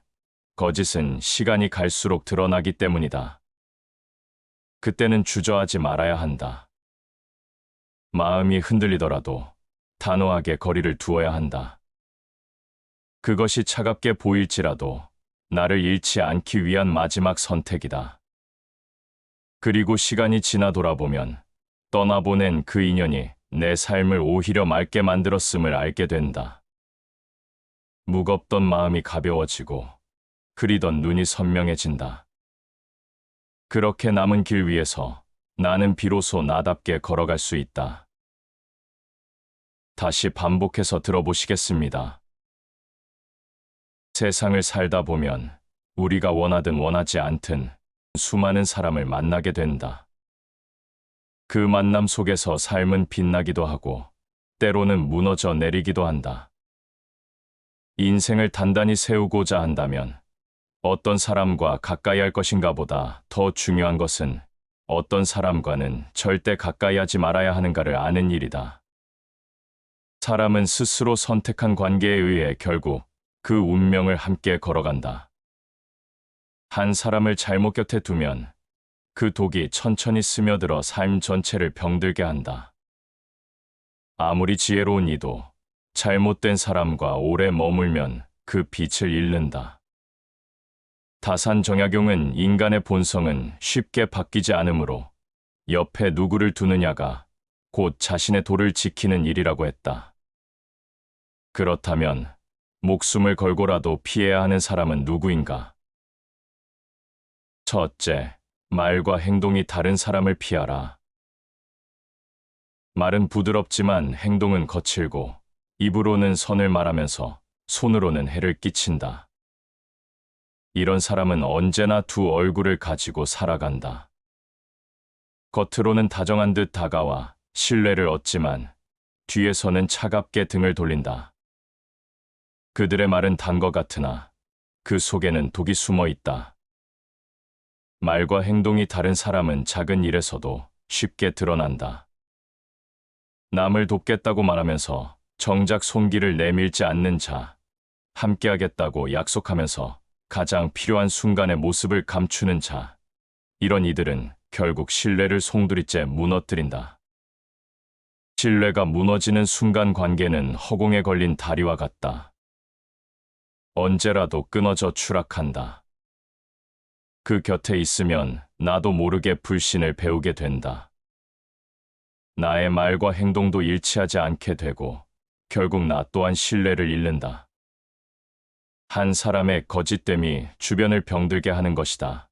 거짓은 시간이 갈수록 드러나기 때문이다. 그때는 주저하지 말아야 한다. 마음이 흔들리더라도 단호하게 거리를 두어야 한다. 그것이 차갑게 보일지라도 나를 잃지 않기 위한 마지막 선택이다. 그리고 시간이 지나 돌아보면 떠나보낸 그 인연이 내 삶을 오히려 맑게 만들었음을 알게 된다. 무겁던 마음이 가벼워지고 흐리던 눈이 선명해진다. 그렇게 남은 길 위에서 나는 비로소 나답게 걸어갈 수 있다. 다시 반복해서 들어보시겠습니다. 세상을 살다 보면 우리가 원하든 원하지 않든 수많은 사람을 만나게 된다. 그 만남 속에서 삶은 빛나기도 하고 때로는 무너져 내리기도 한다. 인생을 단단히 세우고자 한다면 어떤 사람과 가까이 할 것인가 보다 더 중요한 것은 어떤 사람과는 절대 가까이 하지 말아야 하는가를 아는 일이다. 사람은 스스로 선택한 관계에 의해 결국 그 운명을 함께 걸어간다. 한 사람을 잘못 곁에 두면 그 독이 천천히 스며들어 삶 전체를 병들게 한다. 아무리 지혜로운 이도 잘못된 사람과 오래 머물면 그 빛을 잃는다. 다산정약용은 인간의 본성은 쉽게 바뀌지 않으므로 옆에 누구를 두느냐가 곧 자신의 도를 지키는 일이라고 했다. 그렇다면 목숨을 걸고라도 피해야 하는 사람은 누구인가? 첫째, 말과 행동이 다른 사람을 피하라. 말은 부드럽지만 행동은 거칠고 입으로는 선을 말하면서 손으로는 해를 끼친다. 이런 사람은 언제나 두 얼굴을 가지고 살아간다. 겉으로는 다정한 듯 다가와 신뢰를 얻지만 뒤에서는 차갑게 등을 돌린다. 그들의 말은 단 것 같으나 그 속에는 독이 숨어 있다. 말과 행동이 다른 사람은 작은 일에서도 쉽게 드러난다. 남을 돕겠다고 말하면서 정작 손길을 내밀지 않는 자, 함께하겠다고 약속하면서 가장 필요한 순간의 모습을 감추는 자, 이런 이들은 결국 신뢰를 송두리째 무너뜨린다. 신뢰가 무너지는 순간 관계는 허공에 걸린 다리와 같다. 언제라도 끊어져 추락한다. 그 곁에 있으면 나도 모르게 불신을 배우게 된다. 나의 말과 행동도 일치하지 않게 되고 결국 나 또한 신뢰를 잃는다. 한 사람의 거짓됨이 주변을 병들게 하는 것이다.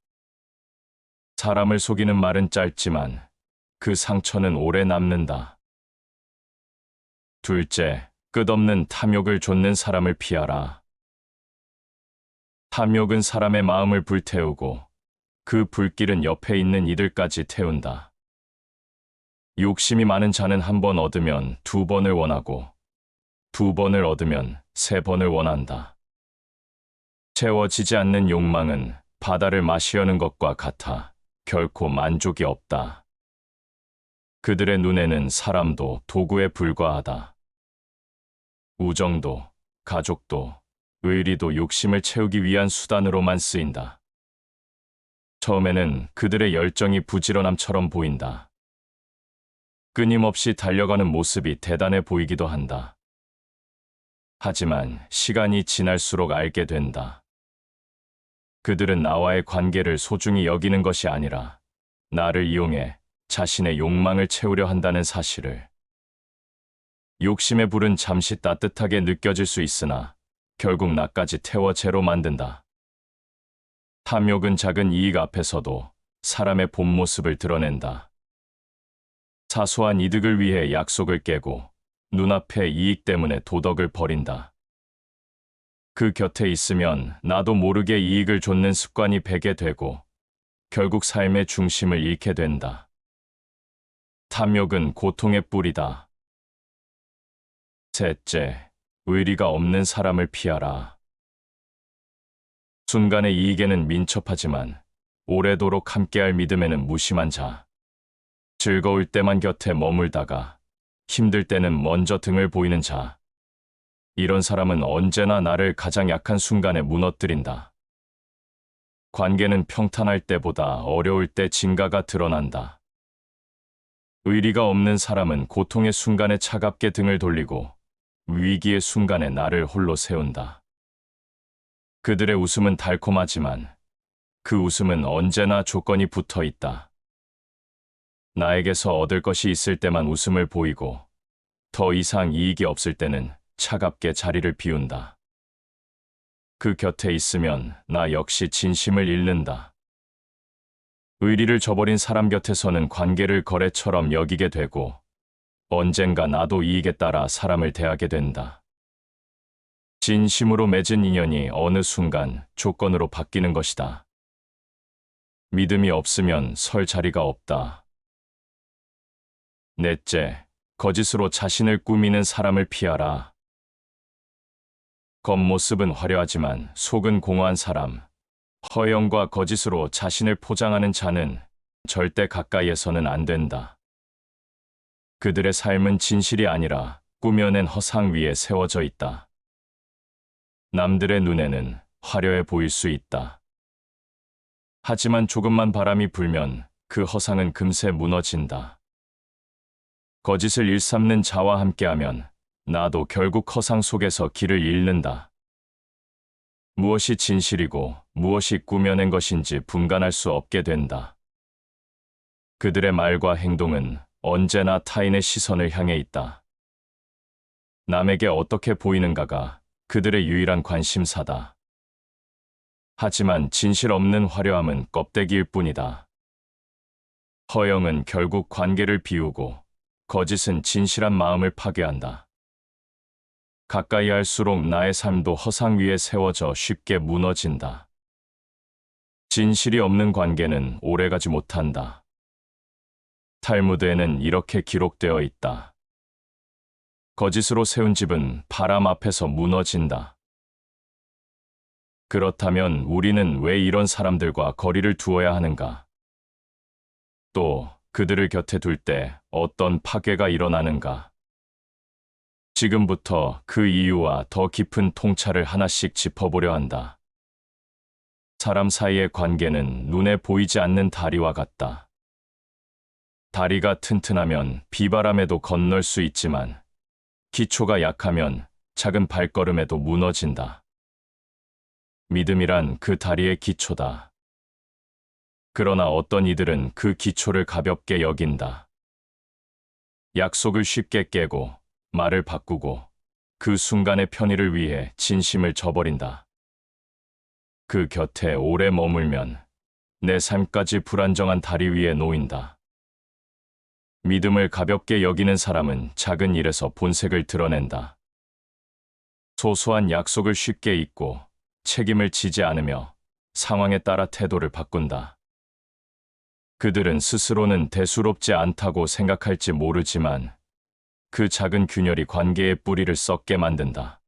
사람을 속이는 말은 짧지만 그 상처는 오래 남는다. 둘째, 끝없는 탐욕을 좇는 사람을 피하라. 탐욕은 사람의 마음을 불태우고 그 불길은 옆에 있는 이들까지 태운다. 욕심이 많은 자는 한 번 얻으면 두 번을 원하고 두 번을 얻으면 세 번을 원한다. 채워지지 않는 욕망은 바다를 마시려는 것과 같아 결코 만족이 없다. 그들의 눈에는 사람도 도구에 불과하다. 우정도, 가족도, 의리도 욕심을 채우기 위한 수단으로만 쓰인다. 처음에는 그들의 열정이 부지런함처럼 보인다. 끊임없이 달려가는 모습이 대단해 보이기도 한다. 하지만 시간이 지날수록 알게 된다. 그들은 나와의 관계를 소중히 여기는 것이 아니라 나를 이용해 자신의 욕망을 채우려 한다는 사실을. 욕심의 불은 잠시 따뜻하게 느껴질 수 있으나 결국 나까지 태워 재로 만든다. 탐욕은 작은 이익 앞에서도 사람의 본 모습을 드러낸다. 사소한 이득을 위해 약속을 깨고 눈앞의 이익 때문에 도덕을 버린다. 그 곁에 있으면 나도 모르게 이익을 좇는 습관이 배게 되고 결국 삶의 중심을 잃게 된다. 탐욕은 고통의 뿌리다. 셋째, 의리가 없는 사람을 피하라. 순간의 이익에는 민첩하지만 오래도록 함께할 믿음에는 무심한 자. 즐거울 때만 곁에 머물다가 힘들 때는 먼저 등을 보이는 자. 이런 사람은 언제나 나를 가장 약한 순간에 무너뜨린다. 관계는 평탄할 때보다 어려울 때 진가가 드러난다. 의리가 없는 사람은 고통의 순간에 차갑게 등을 돌리고 위기의 순간에 나를 홀로 세운다. 그들의 웃음은 달콤하지만 그 웃음은 언제나 조건이 붙어 있다. 나에게서 얻을 것이 있을 때만 웃음을 보이고 더 이상 이익이 없을 때는 차갑게 자리를 비운다. 그 곁에 있으면 나 역시 진심을 잃는다. 의리를 저버린 사람 곁에서는 관계를 거래처럼 여기게 되고 언젠가 나도 이익에 따라 사람을 대하게 된다. 진심으로 맺은 인연이 어느 순간 조건으로 바뀌는 것이다. 믿음이 없으면 설 자리가 없다. 넷째, 거짓으로 자신을 꾸미는 사람을 피하라. 겉모습은 화려하지만 속은 공허한 사람, 허영과 거짓으로 자신을 포장하는 자는 절대 가까이에서는 안 된다. 그들의 삶은 진실이 아니라 꾸며낸 허상 위에 세워져 있다. 남들의 눈에는 화려해 보일 수 있다. 하지만 조금만 바람이 불면 그 허상은 금세 무너진다. 거짓을 일삼는 자와 함께하면 나도 결국 허상 속에서 길을 잃는다. 무엇이 진실이고 무엇이 꾸며낸 것인지 분간할 수 없게 된다. 그들의 말과 행동은 언제나 타인의 시선을 향해 있다. 남에게 어떻게 보이는가가 그들의 유일한 관심사다. 하지만 진실 없는 화려함은 껍데기일 뿐이다. 허영은 결국 관계를 비우고 거짓은 진실한 마음을 파괴한다. 가까이 할수록 나의 삶도 허상 위에 세워져 쉽게 무너진다. 진실이 없는 관계는 오래가지 못한다. 탈무드에는 이렇게 기록되어 있다. 거짓으로 세운 집은 바람 앞에서 무너진다. 그렇다면 우리는 왜 이런 사람들과 거리를 두어야 하는가? 또 그들을 곁에 둘 때 어떤 파괴가 일어나는가? 지금부터 그 이유와 더 깊은 통찰을 하나씩 짚어보려 한다. 사람 사이의 관계는 눈에 보이지 않는 다리와 같다. 다리가 튼튼하면 비바람에도 건널 수 있지만 기초가 약하면 작은 발걸음에도 무너진다. 믿음이란 그 다리의 기초다. 그러나 어떤 이들은 그 기초를 가볍게 여긴다. 약속을 쉽게 깨고 말을 바꾸고 그 순간의 편의를 위해 진심을 저버린다. 그 곁에 오래 머물면 내 삶까지 불안정한 다리 위에 놓인다. 믿음을 가볍게 여기는 사람은 작은 일에서 본색을 드러낸다. 소소한 약속을 쉽게 잊고 책임을 지지 않으며 상황에 따라 태도를 바꾼다. 그들은 스스로는 대수롭지 않다고 생각할지 모르지만 그 작은 균열이 관계의 뿌리를 썩게 만든다.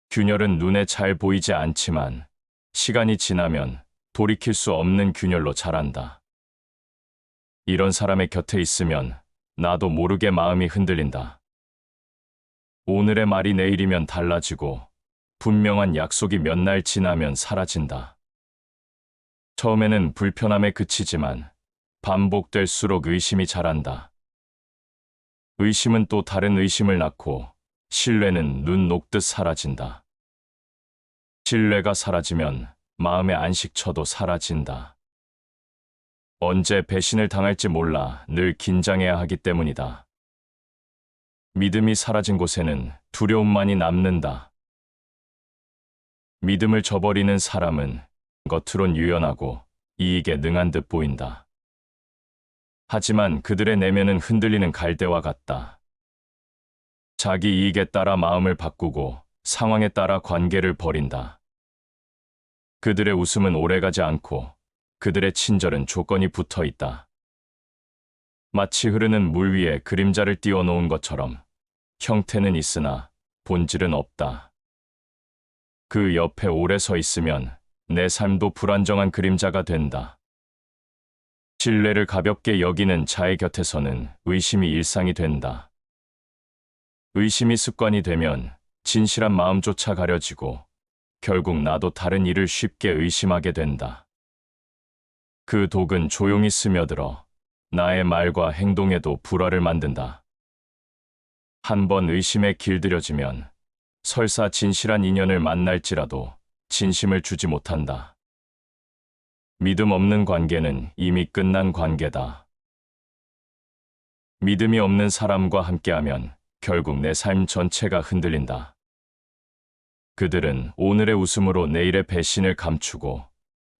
균열은 눈에 잘 보이지 않지만 시간이 지나면 돌이킬 수 없는 균열로 자란다. 이런 사람의 곁에 있으면 나도 모르게 마음이 흔들린다. 오늘의 말이 내일이면 달라지고 분명한 약속이 몇 날 지나면 사라진다. 처음에는 불편함에 그치지만 반복될수록 의심이 자란다. 의심은 또 다른 의심을 낳고 신뢰는 눈 녹듯 사라진다. 신뢰가 사라지면 마음의 안식처도 사라진다. 언제 배신을 당할지 몰라 늘 긴장해야 하기 때문이다. 믿음이 사라진 곳에는 두려움만이 남는다. 믿음을 저버리는 사람은 겉으론 유연하고 이익에 능한 듯 보인다. 하지만 그들의 내면은 흔들리는 갈대와 같다. 자기 이익에 따라 마음을 바꾸고 상황에 따라 관계를 버린다. 그들의 웃음은 오래가지 않고 그들의 친절은 조건이 붙어 있다. 마치 흐르는 물 위에 그림자를 띄워놓은 것처럼 형태는 있으나 본질은 없다. 그 옆에 오래 서 있으면 내 삶도 불안정한 그림자가 된다. 신뢰를 가볍게 여기는 자의 곁에서는 의심이 일상이 된다. 의심이 습관이 되면 진실한 마음조차 가려지고 결국 나도 다른 이를 쉽게 의심하게 된다. 그 독은 조용히 스며들어 나의 말과 행동에도 불화를 만든다. 한 번 의심에 길들여지면 설사 진실한 인연을 만날지라도 진심을 주지 못한다. 믿음 없는 관계는 이미 끝난 관계다. 믿음이 없는 사람과 함께하면 결국 내 삶 전체가 흔들린다. 그들은 오늘의 웃음으로 내일의 배신을 감추고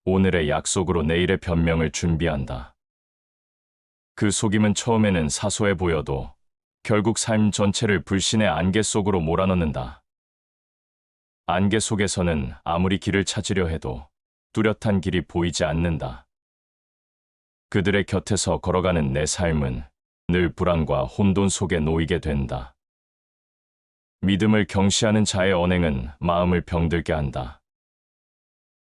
오늘의 약속으로 내일의 변명을 준비한다. 그 속임은 처음에는 사소해 보여도 결국 삶 전체를 불신의 안개 속으로 몰아넣는다. 안개 속에서는 아무리 길을 찾으려 해도 뚜렷한 길이 보이지 않는다. 그들의 곁에서 걸어가는 내 삶은 늘 불안과 혼돈 속에 놓이게 된다. 믿음을 경시하는 자의 언행은 마음을 병들게 한다.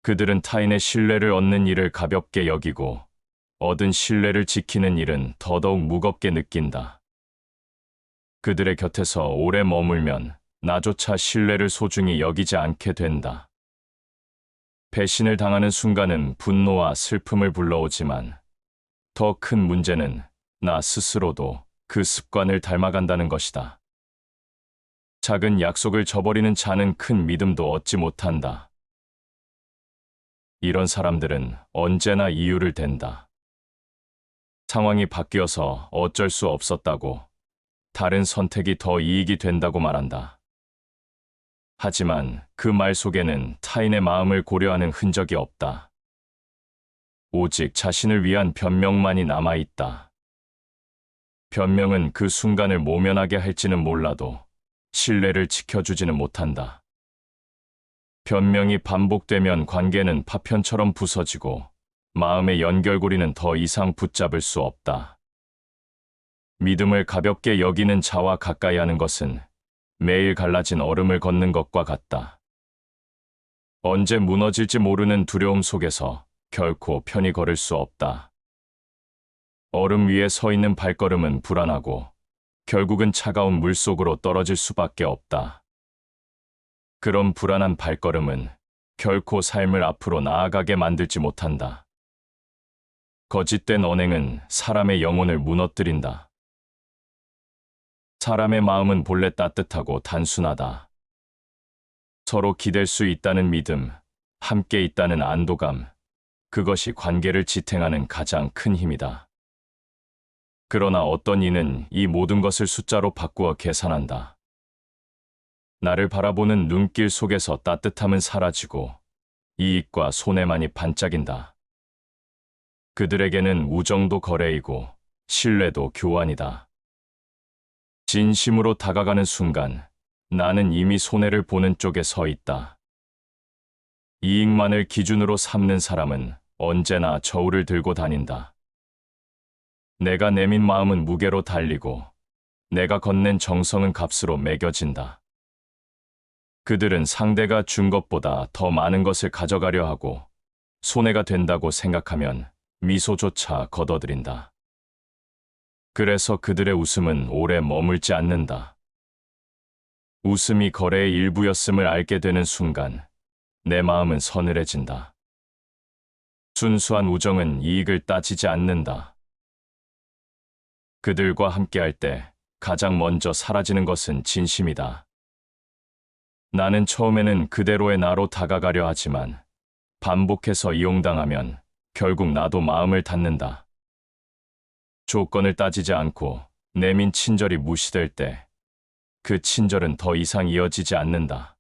그들은 타인의 신뢰를 얻는 일을 가볍게 여기고 얻은 신뢰를 지키는 일은 더더욱 무겁게 느낀다. 그들의 곁에서 오래 머물면 나조차 신뢰를 소중히 여기지 않게 된다. 배신을 당하는 순간은 분노와 슬픔을 불러오지만 더 큰 문제는 나 스스로도 그 습관을 닮아간다는 것이다. 작은 약속을 저버리는 자는 큰 믿음도 얻지 못한다. 이런 사람들은 언제나 이유를 댄다. 상황이 바뀌어서 어쩔 수 없었다고, 다른 선택이 더 이익이 된다고 말한다. 하지만 그 말 속에는 타인의 마음을 고려하는 흔적이 없다. 오직 자신을 위한 변명만이 남아있다. 변명은 그 순간을 모면하게 할지는 몰라도 신뢰를 지켜주지는 못한다. 변명이 반복되면 관계는 파편처럼 부서지고 마음의 연결고리는 더 이상 붙잡을 수 없다. 믿음을 가볍게 여기는 자와 가까이 하는 것은 매일 갈라진 얼음을 걷는 것과 같다. 언제 무너질지 모르는 두려움 속에서 결코 편히 걸을 수 없다. 얼음 위에 서 있는 발걸음은 불안하고 결국은 차가운 물 속으로 떨어질 수밖에 없다. 그런 불안한 발걸음은 결코 삶을 앞으로 나아가게 만들지 못한다. 거짓된 언행은 사람의 영혼을 무너뜨린다. 사람의 마음은 본래 따뜻하고 단순하다. 서로 기댈 수 있다는 믿음, 함께 있다는 안도감, 그것이 관계를 지탱하는 가장 큰 힘이다. 그러나 어떤 이는 이 모든 것을 숫자로 바꾸어 계산한다. 나를 바라보는 눈길 속에서 따뜻함은 사라지고 이익과 손해만이 반짝인다. 그들에게는 우정도 거래이고 신뢰도 교환이다. 진심으로 다가가는 순간 나는 이미 손해를 보는 쪽에 서 있다. 이익만을 기준으로 삼는 사람은 언제나 저울을 들고 다닌다. 내가 내민 마음은 무게로 달리고 내가 건넨 정성은 값으로 매겨진다. 그들은 상대가 준 것보다 더 많은 것을 가져가려 하고 손해가 된다고 생각하면 미소조차 걷어들인다. 그래서 그들의 웃음은 오래 머물지 않는다. 웃음이 거래의 일부였음을 알게 되는 순간 내 마음은 서늘해진다. 순수한 우정은 이익을 따지지 않는다. 그들과 함께할 때 가장 먼저 사라지는 것은 진심이다. 나는 처음에는 그대로의 나로 다가가려 하지만 반복해서 이용당하면 결국 나도 마음을 닫는다. 조건을 따지지 않고 내민 친절이 무시될 때 그 친절은 더 이상 이어지지 않는다.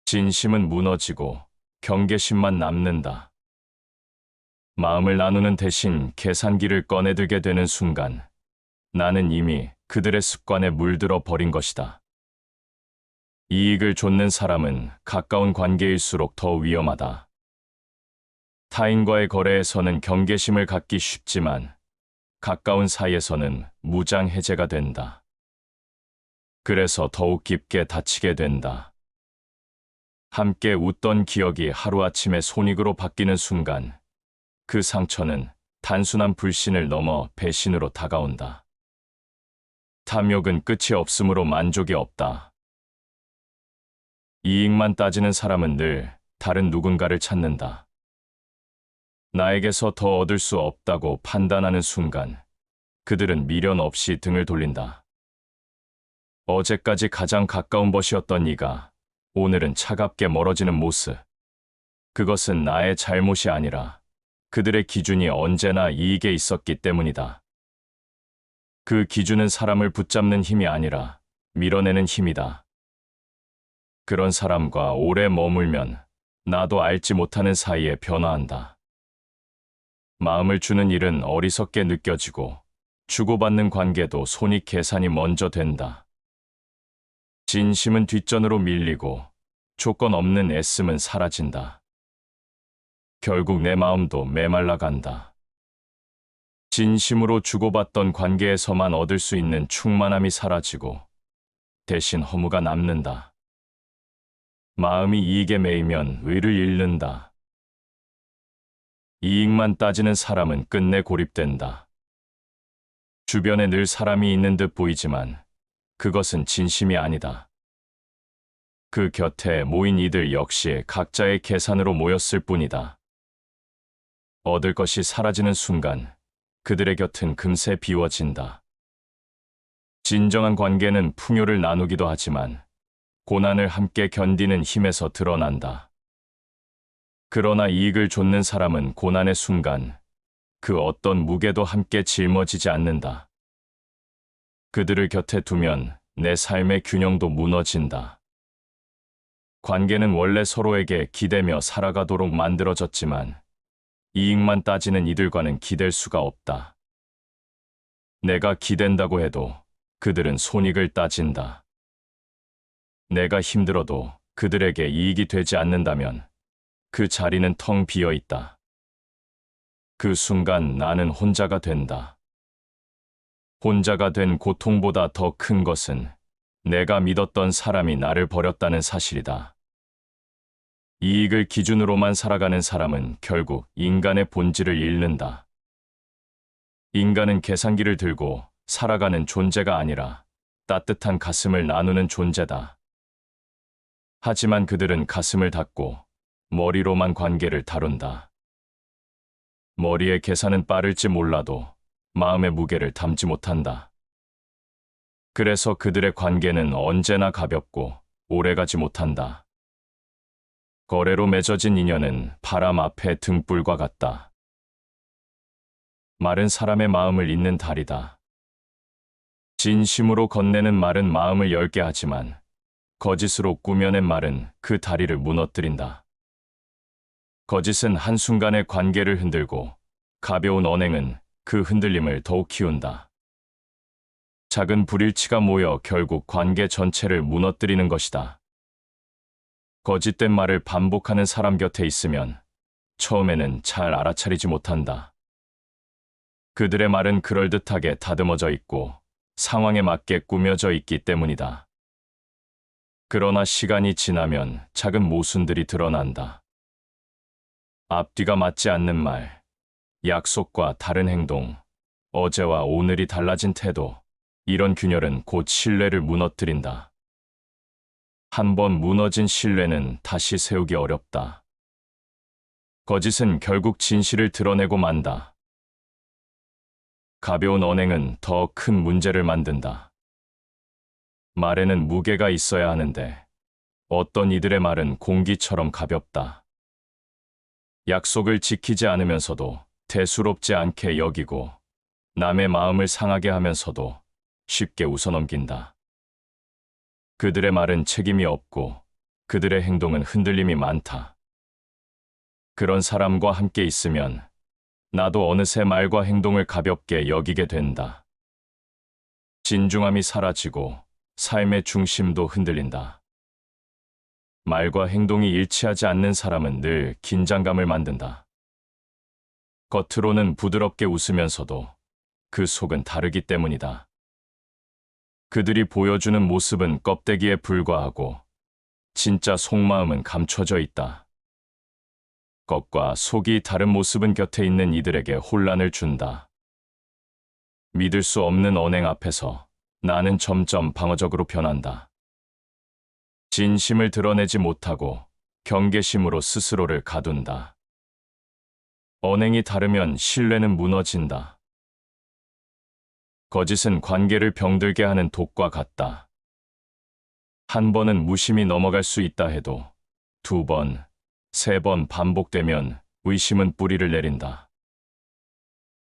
진심은 무너지고 경계심만 남는다. 마음을 나누는 대신 계산기를 꺼내들게 되는 순간 나는 이미 그들의 습관에 물들어 버린 것이다. 이익을 좇는 사람은 가까운 관계일수록 더 위험하다. 타인과의 거래에서는 경계심을 갖기 쉽지만 가까운 사이에서는 무장해제가 된다. 그래서 더욱 깊게 다치게 된다. 함께 웃던 기억이 하루아침에 손익으로 바뀌는 순간 그 상처는 단순한 불신을 넘어 배신으로 다가온다. 탐욕은 끝이 없으므로 만족이 없다. 이익만 따지는 사람은 늘 다른 누군가를 찾는다. 나에게서 더 얻을 수 없다고 판단하는 순간 그들은 미련 없이 등을 돌린다. 어제까지 가장 가까운 벗이었던 이가 오늘은 차갑게 멀어지는 모습. 그것은 나의 잘못이 아니라 그들의 기준이 언제나 이익에 있었기 때문이다. 그 기준은 사람을 붙잡는 힘이 아니라 밀어내는 힘이다. 그런 사람과 오래 머물면 나도 알지 못하는 사이에 변화한다. 마음을 주는 일은 어리석게 느껴지고 주고받는 관계도 손익 계산이 먼저 된다. 진심은 뒷전으로 밀리고 조건 없는 애씀은 사라진다. 결국 내 마음도 메말라간다. 진심으로 주고받던 관계에서만 얻을 수 있는 충만함이 사라지고 대신 허무가 남는다. 마음이 이익에 매이면 의를 잃는다. 이익만 따지는 사람은 끝내 고립된다. 주변에 늘 사람이 있는 듯 보이지만 그것은 진심이 아니다. 그 곁에 모인 이들 역시 각자의 계산으로 모였을 뿐이다. 얻을 것이 사라지는 순간 그들의 곁은 금세 비워진다. 진정한 관계는 풍요를 나누기도 하지만 고난을 함께 견디는 힘에서 드러난다. 그러나 이익을 좇는 사람은 고난의 순간 그 어떤 무게도 함께 짊어지지 않는다. 그들을 곁에 두면 내 삶의 균형도 무너진다. 관계는 원래 서로에게 기대며 살아가도록 만들어졌지만 이익만 따지는 이들과는 기댈 수가 없다. 내가 기댄다고 해도 그들은 손익을 따진다. 내가 힘들어도 그들에게 이익이 되지 않는다면 그 자리는 텅 비어 있다. 그 순간 나는 혼자가 된다. 혼자가 된 고통보다 더 큰 것은 내가 믿었던 사람이 나를 버렸다는 사실이다. 이익을 기준으로만 살아가는 사람은 결국 인간의 본질을 잃는다. 인간은 계산기를 들고 살아가는 존재가 아니라 따뜻한 가슴을 나누는 존재다. 하지만 그들은 가슴을 닫고 머리로만 관계를 다룬다. 머리의 계산은 빠를지 몰라도 마음의 무게를 담지 못한다. 그래서 그들의 관계는 언제나 가볍고 오래가지 못한다. 거래로 맺어진 인연은 바람 앞에 등불과 같다. 말은 사람의 마음을 잇는 달이다. 진심으로 건네는 말은 마음을 열게 하지만 거짓으로 꾸며낸 말은 그 다리를 무너뜨린다. 거짓은 한순간의 관계를 흔들고 가벼운 언행은 그 흔들림을 더욱 키운다. 작은 불일치가 모여 결국 관계 전체를 무너뜨리는 것이다. 거짓된 말을 반복하는 사람 곁에 있으면 처음에는 잘 알아차리지 못한다. 그들의 말은 그럴듯하게 다듬어져 있고 상황에 맞게 꾸며져 있기 때문이다. 그러나 시간이 지나면 작은 모순들이 드러난다. 앞뒤가 맞지 않는 말, 약속과 다른 행동, 어제와 오늘이 달라진 태도, 이런 균열은 곧 신뢰를 무너뜨린다. 한 번 무너진 신뢰는 다시 세우기 어렵다. 거짓은 결국 진실을 드러내고 만다. 가벼운 언행은 더 큰 문제를 만든다. 말에는 무게가 있어야 하는데 어떤 이들의 말은 공기처럼 가볍다. 약속을 지키지 않으면서도 대수롭지 않게 여기고 남의 마음을 상하게 하면서도 쉽게 웃어넘긴다. 그들의 말은 책임이 없고 그들의 행동은 흔들림이 많다. 그런 사람과 함께 있으면 나도 어느새 말과 행동을 가볍게 여기게 된다. 진중함이 사라지고 삶의 중심도 흔들린다. 말과 행동이 일치하지 않는 사람은 늘 긴장감을 만든다. 겉으로는 부드럽게 웃으면서도 그 속은 다르기 때문이다. 그들이 보여주는 모습은 껍데기에 불과하고 진짜 속마음은 감춰져 있다. 겉과 속이 다른 모습은 곁에 있는 이들에게 혼란을 준다. 믿을 수 없는 언행 앞에서 나는 점점 방어적으로 변한다. 진심을 드러내지 못하고 경계심으로 스스로를 가둔다. 언행이 다르면 신뢰는 무너진다. 거짓은 관계를 병들게 하는 독과 같다. 한 번은 무심히 넘어갈 수 있다 해도 두 번, 세 번 반복되면 의심은 뿌리를 내린다.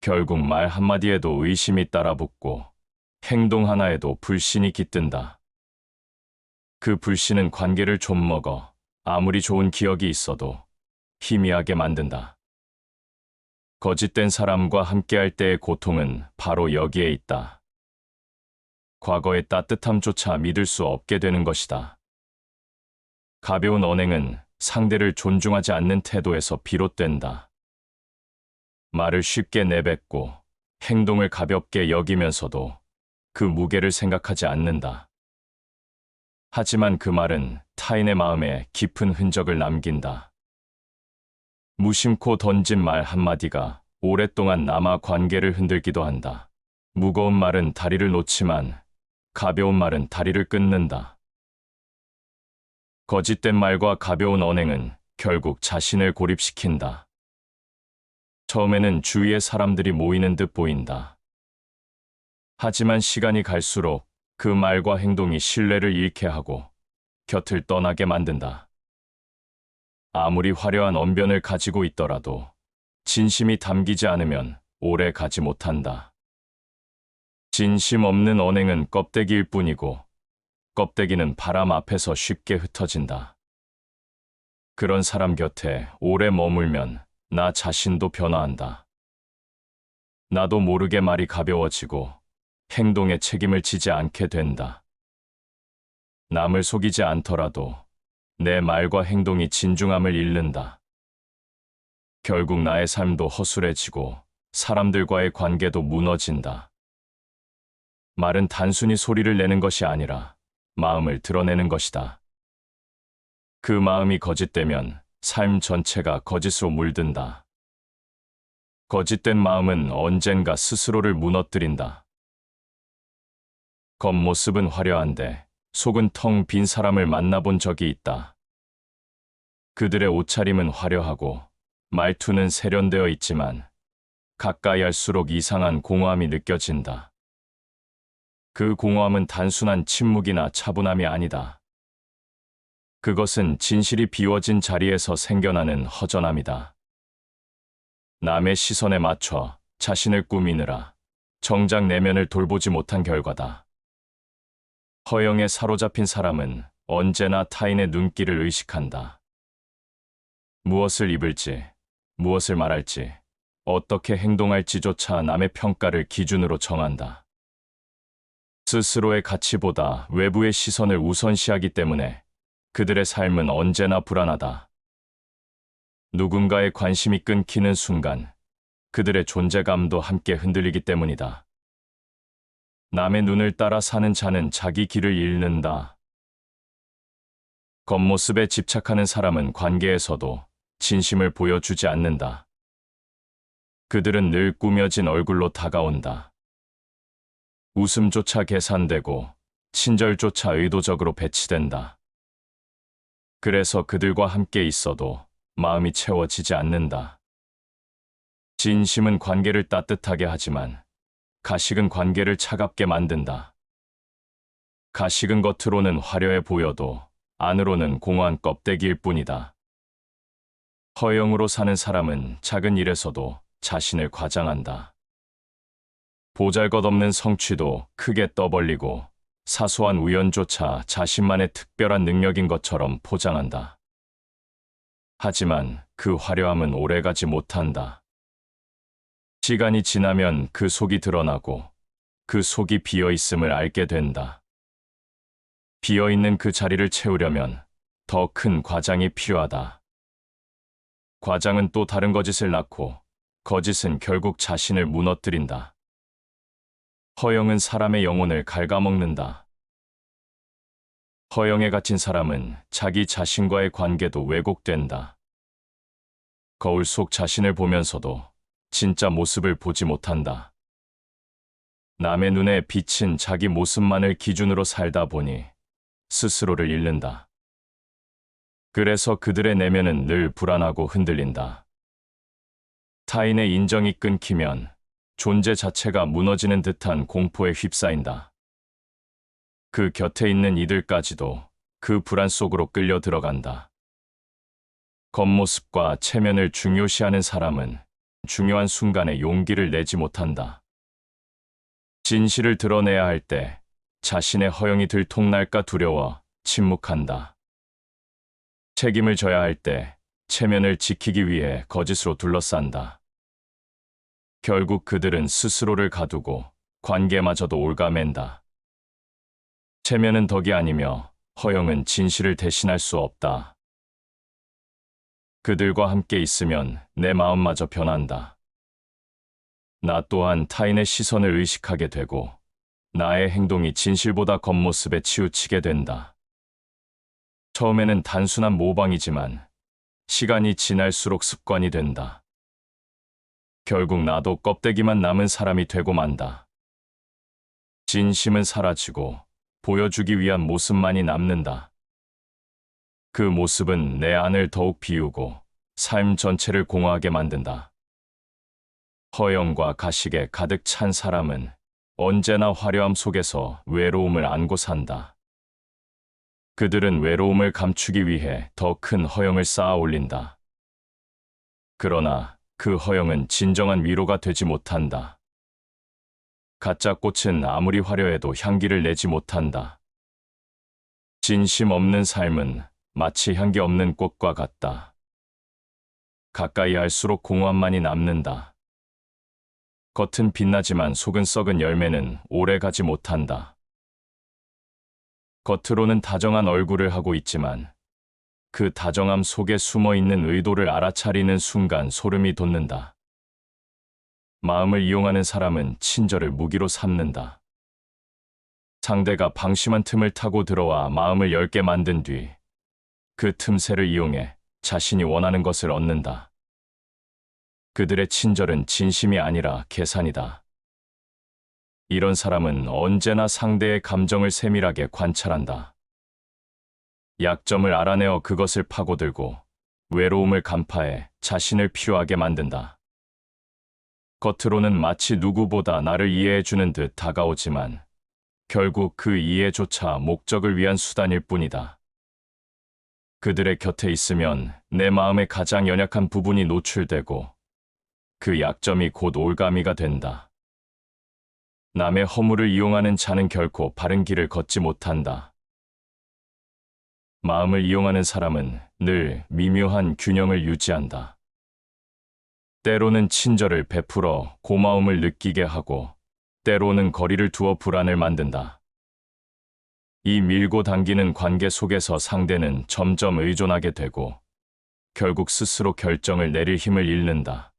결국 말 한마디에도 의심이 따라붙고 행동 하나에도 불신이 깃든다. 그 불신은 관계를 좀먹어 아무리 좋은 기억이 있어도 희미하게 만든다. 거짓된 사람과 함께할 때의 고통은 바로 여기에 있다. 과거의 따뜻함조차 믿을 수 없게 되는 것이다. 가벼운 언행은 상대를 존중하지 않는 태도에서 비롯된다. 말을 쉽게 내뱉고 행동을 가볍게 여기면서도 그 무게를 생각하지 않는다. 하지만 그 말은 타인의 마음에 깊은 흔적을 남긴다. 무심코 던진 말 한마디가 오랫동안 남아 관계를 흔들기도 한다. 무거운 말은 다리를 놓지만 가벼운 말은 다리를 끊는다. 거짓된 말과 가벼운 언행은 결국 자신을 고립시킨다. 처음에는 주위의 사람들이 모이는 듯 보인다. 하지만 시간이 갈수록 그 말과 행동이 신뢰를 잃게 하고 곁을 떠나게 만든다. 아무리 화려한 언변을 가지고 있더라도 진심이 담기지 않으면 오래 가지 못한다. 진심 없는 언행은 껍데기일 뿐이고 껍데기는 바람 앞에서 쉽게 흩어진다. 그런 사람 곁에 오래 머물면 나 자신도 변화한다. 나도 모르게 말이 가벼워지고 행동에 책임을 지지 않게 된다. 남을 속이지 않더라도 내 말과 행동이 진중함을 잃는다. 결국 나의 삶도 허술해지고 사람들과의 관계도 무너진다. 말은 단순히 소리를 내는 것이 아니라 마음을 드러내는 것이다. 그 마음이 거짓되면 삶 전체가 거짓으로 물든다. 거짓된 마음은 언젠가 스스로를 무너뜨린다. 겉모습은 화려한데 속은 텅 빈 사람을 만나본 적이 있다. 그들의 옷차림은 화려하고 말투는 세련되어 있지만 가까이 할수록 이상한 공허함이 느껴진다. 그 공허함은 단순한 침묵이나 차분함이 아니다. 그것은 진실이 비워진 자리에서 생겨나는 허전함이다. 남의 시선에 맞춰 자신을 꾸미느라 정작 내면을 돌보지 못한 결과다. 허영에 사로잡힌 사람은 언제나 타인의 눈길을 의식한다. 무엇을 입을지, 무엇을 말할지, 어떻게 행동할지조차 남의 평가를 기준으로 정한다. 스스로의 가치보다 외부의 시선을 우선시하기 때문에 그들의 삶은 언제나 불안하다. 누군가의 관심이 끊기는 순간 그들의 존재감도 함께 흔들리기 때문이다. 남의 눈을 따라 사는 자는 자기 길을 잃는다. 겉모습에 집착하는 사람은 관계에서도 진심을 보여주지 않는다. 그들은 늘 꾸며진 얼굴로 다가온다. 웃음조차 계산되고 친절조차 의도적으로 배치된다. 그래서 그들과 함께 있어도 마음이 채워지지 않는다. 진심은 관계를 따뜻하게 하지만 가식은 관계를 차갑게 만든다. 가식은 겉으로는 화려해 보여도 안으로는 공허한 껍데기일 뿐이다. 허영으로 사는 사람은 작은 일에서도 자신을 과장한다. 보잘것없는 성취도 크게 떠벌리고 사소한 우연조차 자신만의 특별한 능력인 것처럼 포장한다. 하지만 그 화려함은 오래가지 못한다. 시간이 지나면 그 속이 드러나고 그 속이 비어있음을 알게 된다. 비어있는 그 자리를 채우려면 더 큰 과장이 필요하다. 과장은 또 다른 거짓을 낳고 거짓은 결국 자신을 무너뜨린다. 허영은 사람의 영혼을 갉아먹는다. 허영에 갇힌 사람은 자기 자신과의 관계도 왜곡된다. 거울 속 자신을 보면서도 진짜 모습을 보지 못한다. 남의 눈에 비친 자기 모습만을 기준으로 살다 보니 스스로를 잃는다. 그래서 그들의 내면은 늘 불안하고 흔들린다. 타인의 인정이 끊기면 존재 자체가 무너지는 듯한 공포에 휩싸인다. 그 곁에 있는 이들까지도 그 불안 속으로 끌려 들어간다. 겉모습과 체면을 중요시하는 사람은 중요한 순간에 용기를 내지 못한다. 진실을 드러내야 할 때 자신의 허영이 들통날까 두려워 침묵한다. 책임을 져야 할 때 체면을 지키기 위해 거짓으로 둘러싼다. 결국 그들은 스스로를 가두고 관계마저도 올가맨다. 체면은 덕이 아니며 허영은 진실을 대신할 수 없다. 그들과 함께 있으면 내 마음마저 변한다. 나 또한 타인의 시선을 의식하게 되고 나의 행동이 진실보다 겉모습에 치우치게 된다. 처음에는 단순한 모방이지만 시간이 지날수록 습관이 된다. 결국 나도 껍데기만 남은 사람이 되고 만다. 진심은 사라지고 보여주기 위한 모습만이 남는다. 그 모습은 내 안을 더욱 비우고 삶 전체를 공허하게 만든다. 허영과 가식에 가득 찬 사람은 언제나 화려함 속에서 외로움을 안고 산다. 그들은 외로움을 감추기 위해 더 큰 허영을 쌓아 올린다. 그러나 그 허영은 진정한 위로가 되지 못한다. 가짜 꽃은 아무리 화려해도 향기를 내지 못한다. 진심 없는 삶은 마치 향기 없는 꽃과 같다. 가까이 할수록 공허함만이 남는다. 겉은 빛나지만 속은 썩은 열매는 오래 가지 못한다. 겉으로는 다정한 얼굴을 하고 있지만 그 다정함 속에 숨어 있는 의도를 알아차리는 순간 소름이 돋는다. 마음을 이용하는 사람은 친절을 무기로 삼는다. 상대가 방심한 틈을 타고 들어와 마음을 열게 만든 뒤 그 틈새를 이용해 자신이 원하는 것을 얻는다. 그들의 친절은 진심이 아니라 계산이다. 이런 사람은 언제나 상대의 감정을 세밀하게 관찰한다. 약점을 알아내어 그것을 파고들고 외로움을 간파해 자신을 필요하게 만든다. 겉으로는 마치 누구보다 나를 이해해주는 듯 다가오지만 결국 그 이해조차 목적을 위한 수단일 뿐이다. 그들의 곁에 있으면 내 마음의 가장 연약한 부분이 노출되고 그 약점이 곧 올가미가 된다. 남의 허물을 이용하는 자는 결코 바른 길을 걷지 못한다. 마음을 이용하는 사람은 늘 미묘한 균형을 유지한다. 때로는 친절을 베풀어 고마움을 느끼게 하고 때로는 거리를 두어 불안을 만든다. 이 밀고 당기는 관계 속에서 상대는 점점 의존하게 되고 결국 스스로 결정을 내릴 힘을 잃는다.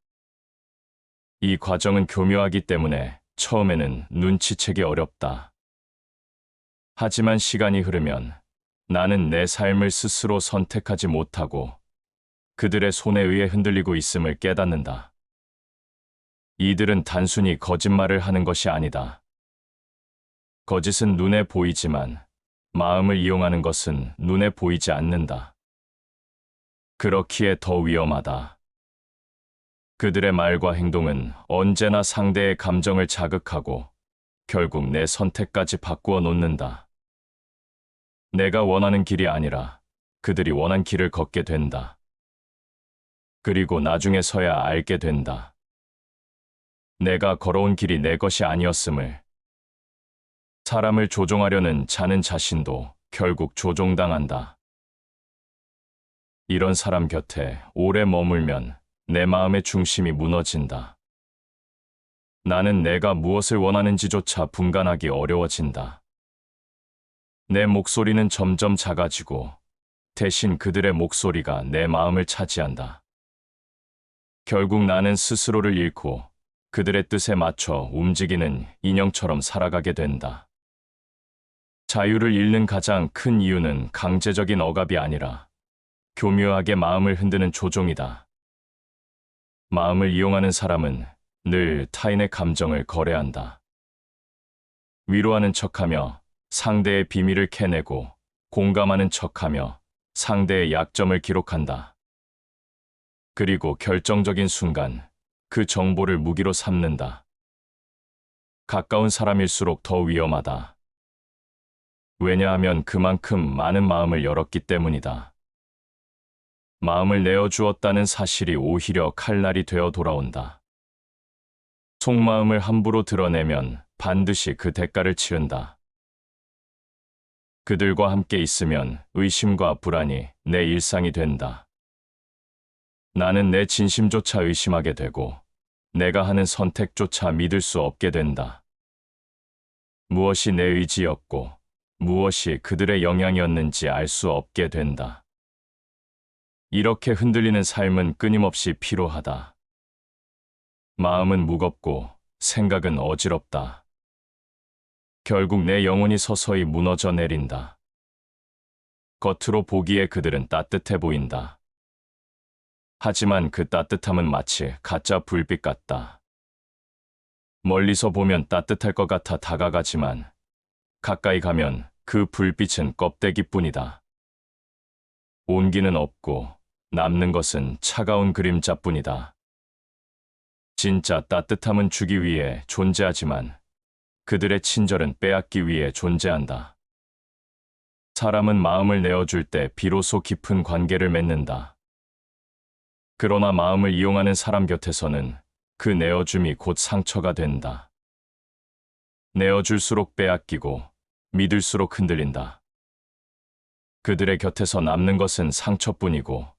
이 과정은 교묘하기 때문에 처음에는 눈치채기 어렵다. 하지만 시간이 흐르면 나는 내 삶을 스스로 선택하지 못하고 그들의 손에 의해 흔들리고 있음을 깨닫는다. 이들은 단순히 거짓말을 하는 것이 아니다. 거짓은 눈에 보이지만 마음을 이용하는 것은 눈에 보이지 않는다. 그렇기에 더 위험하다. 그들의 말과 행동은 언제나 상대의 감정을 자극하고 결국 내 선택까지 바꾸어 놓는다. 내가 원하는 길이 아니라 그들이 원한 길을 걷게 된다. 그리고 나중에서야 알게 된다. 내가 걸어온 길이 내 것이 아니었음을. 사람을 조종하려는 자는 자신도 결국 조종당한다. 이런 사람 곁에 오래 머물면 내 마음의 중심이 무너진다. 나는 내가 무엇을 원하는지조차 분간하기 어려워진다. 내 목소리는 점점 작아지고 대신 그들의 목소리가 내 마음을 차지한다. 결국 나는 스스로를 잃고 그들의 뜻에 맞춰 움직이는 인형처럼 살아가게 된다. 자유를 잃는 가장 큰 이유는 강제적인 억압이 아니라 교묘하게 마음을 흔드는 조종이다. 마음을 이용하는 사람은 늘 타인의 감정을 거래한다. 위로하는 척하며 상대의 비밀을 캐내고 공감하는 척하며 상대의 약점을 기록한다. 그리고 결정적인 순간 그 정보를 무기로 삼는다. 가까운 사람일수록 더 위험하다. 왜냐하면 그만큼 많은 마음을 열었기 때문이다. 마음을 내어주었다는 사실이 오히려 칼날이 되어 돌아온다. 속마음을 함부로 드러내면 반드시 그 대가를 치른다. 그들과 함께 있으면 의심과 불안이 내 일상이 된다. 나는 내 진심조차 의심하게 되고 내가 하는 선택조차 믿을 수 없게 된다. 무엇이 내 의지였고 무엇이 그들의 영향이었는지 알 수 없게 된다. 이렇게 흔들리는 삶은 끊임없이 피로하다. 마음은 무겁고 생각은 어지럽다. 결국 내 영혼이 서서히 무너져 내린다. 겉으로 보기에 그들은 따뜻해 보인다. 하지만 그 따뜻함은 마치 가짜 불빛 같다. 멀리서 보면 따뜻할 것 같아 다가가지만 가까이 가면 그 불빛은 껍데기뿐이다. 온기는 없고 남는 것은 차가운 그림자뿐이다. 진짜 따뜻함은 주기 위해 존재하지만 그들의 친절은 빼앗기 위해 존재한다. 사람은 마음을 내어줄 때 비로소 깊은 관계를 맺는다. 그러나 마음을 이용하는 사람 곁에서는 그 내어줌이 곧 상처가 된다. 내어줄수록 빼앗기고 믿을수록 흔들린다. 그들의 곁에서 남는 것은 상처뿐이고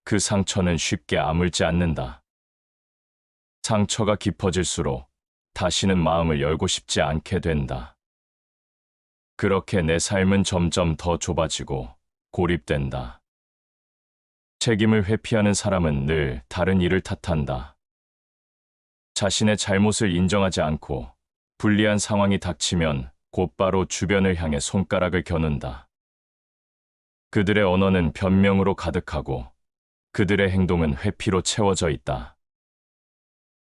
그 상처는 쉽게 아물지 않는다. 상처가 깊어질수록 다시는 마음을 열고 싶지 않게 된다. 그렇게 내 삶은 점점 더 좁아지고 고립된다. 책임을 회피하는 사람은 늘 다른 이를 탓한다. 자신의 잘못을 인정하지 않고 불리한 상황이 닥치면 곧바로 주변을 향해 손가락을 겨눈다. 그들의 언어는 변명으로 가득하고 그들의 행동은 회피로 채워져 있다.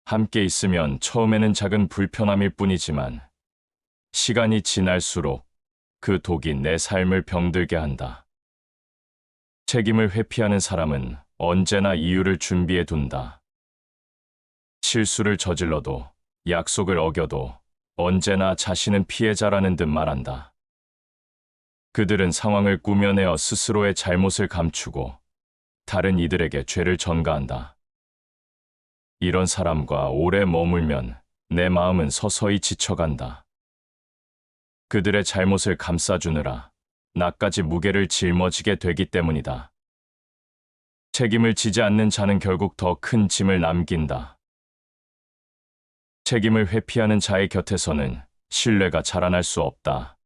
함께 있으면 처음에는 작은 불편함일 뿐이지만 시간이 지날수록 그 독이 내 삶을 병들게 한다. 책임을 회피하는 사람은 언제나 이유를 준비해 둔다. 실수를 저질러도 약속을 어겨도 언제나 자신은 피해자라는 듯 말한다. 그들은 상황을 꾸며내어 스스로의 잘못을 감추고 다른 이들에게 죄를 전가한다. 이런 사람과 오래 머물면 내 마음은 서서히 지쳐간다. 그들의 잘못을 감싸주느라 나까지 무게를 짊어지게 되기 때문이다. 책임을 지지 않는 자는 결국 더 큰 짐을 남긴다. 책임을 회피하는 자의 곁에서는 신뢰가 자라날 수 없다.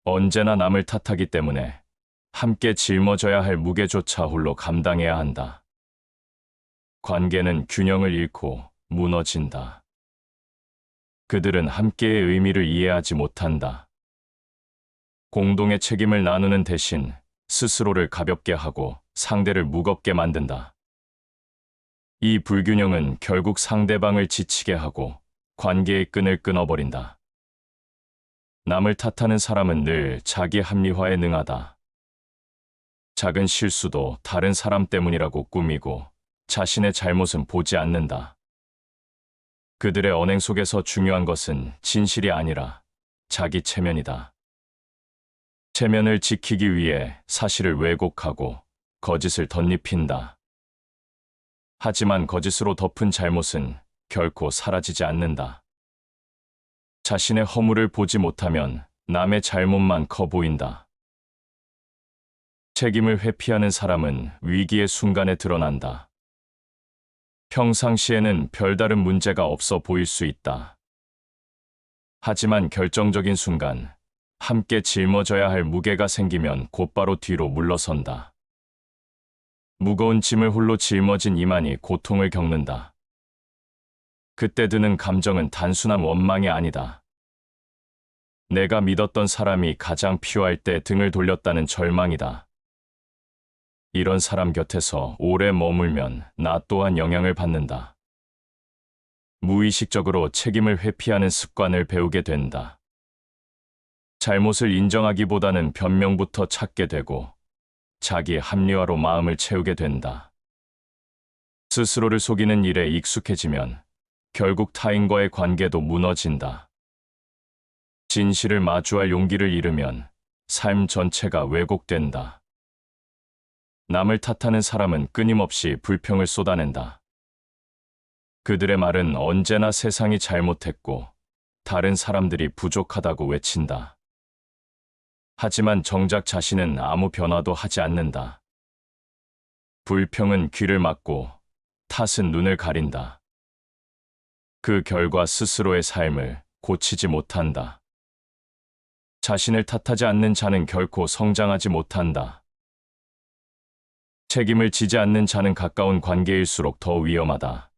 언제나 남을 탓하기 때문에 함께 짊어져야 할 무게조차 홀로 감당해야 한다. 관계는 균형을 잃고 무너진다. 그들은 함께의 의미를 이해하지 못한다. 공동의 책임을 나누는 대신 스스로를 가볍게 하고 상대를 무겁게 만든다. 이 불균형은 결국 상대방을 지치게 하고 관계의 끈을 끊어버린다. 남을 탓하는 사람은 늘 자기 합리화에 능하다. 작은 실수도 다른 사람 때문이라고 꾸미고 자신의 잘못은 보지 않는다. 그들의 언행 속에서 중요한 것은 진실이 아니라 자기 체면이다. 체면을 지키기 위해 사실을 왜곡하고 거짓을 덧입힌다. 하지만 거짓으로 덮은 잘못은 결코 사라지지 않는다. 자신의 허물을 보지 못하면 남의 잘못만 커 보인다. 책임을 회피하는 사람은 위기의 순간에 드러난다. 평상시에는 별다른 문제가 없어 보일 수 있다. 하지만 결정적인 순간, 함께 짊어져야 할 무게가 생기면 곧바로 뒤로 물러선다. 무거운 짐을 홀로 짊어진 이만이 고통을 겪는다. 그때 드는 감정은 단순한 원망이 아니다. 내가 믿었던 사람이 가장 필요할 때 등을 돌렸다는 절망이다. 이런 사람 곁에서 오래 머물면 나 또한 영향을 받는다. 무의식적으로 책임을 회피하는 습관을 배우게 된다. 잘못을 인정하기보다는 변명부터 찾게 되고 자기 합리화로 마음을 채우게 된다. 스스로를 속이는 일에 익숙해지면 결국 타인과의 관계도 무너진다. 진실을 마주할 용기를 잃으면 삶 전체가 왜곡된다. 남을 탓하는 사람은 끊임없이 불평을 쏟아낸다. 그들의 말은 언제나 세상이 잘못했고 다른 사람들이 부족하다고 외친다. 하지만 정작 자신은 아무 변화도 하지 않는다. 불평은 귀를 막고 탓은 눈을 가린다. 그 결과 스스로의 삶을 고치지 못한다. 자신을 탓하지 않는 자는 결코 성장하지 못한다. 책임을 지지 않는 자는 가까운 관계일수록 더 위험하다.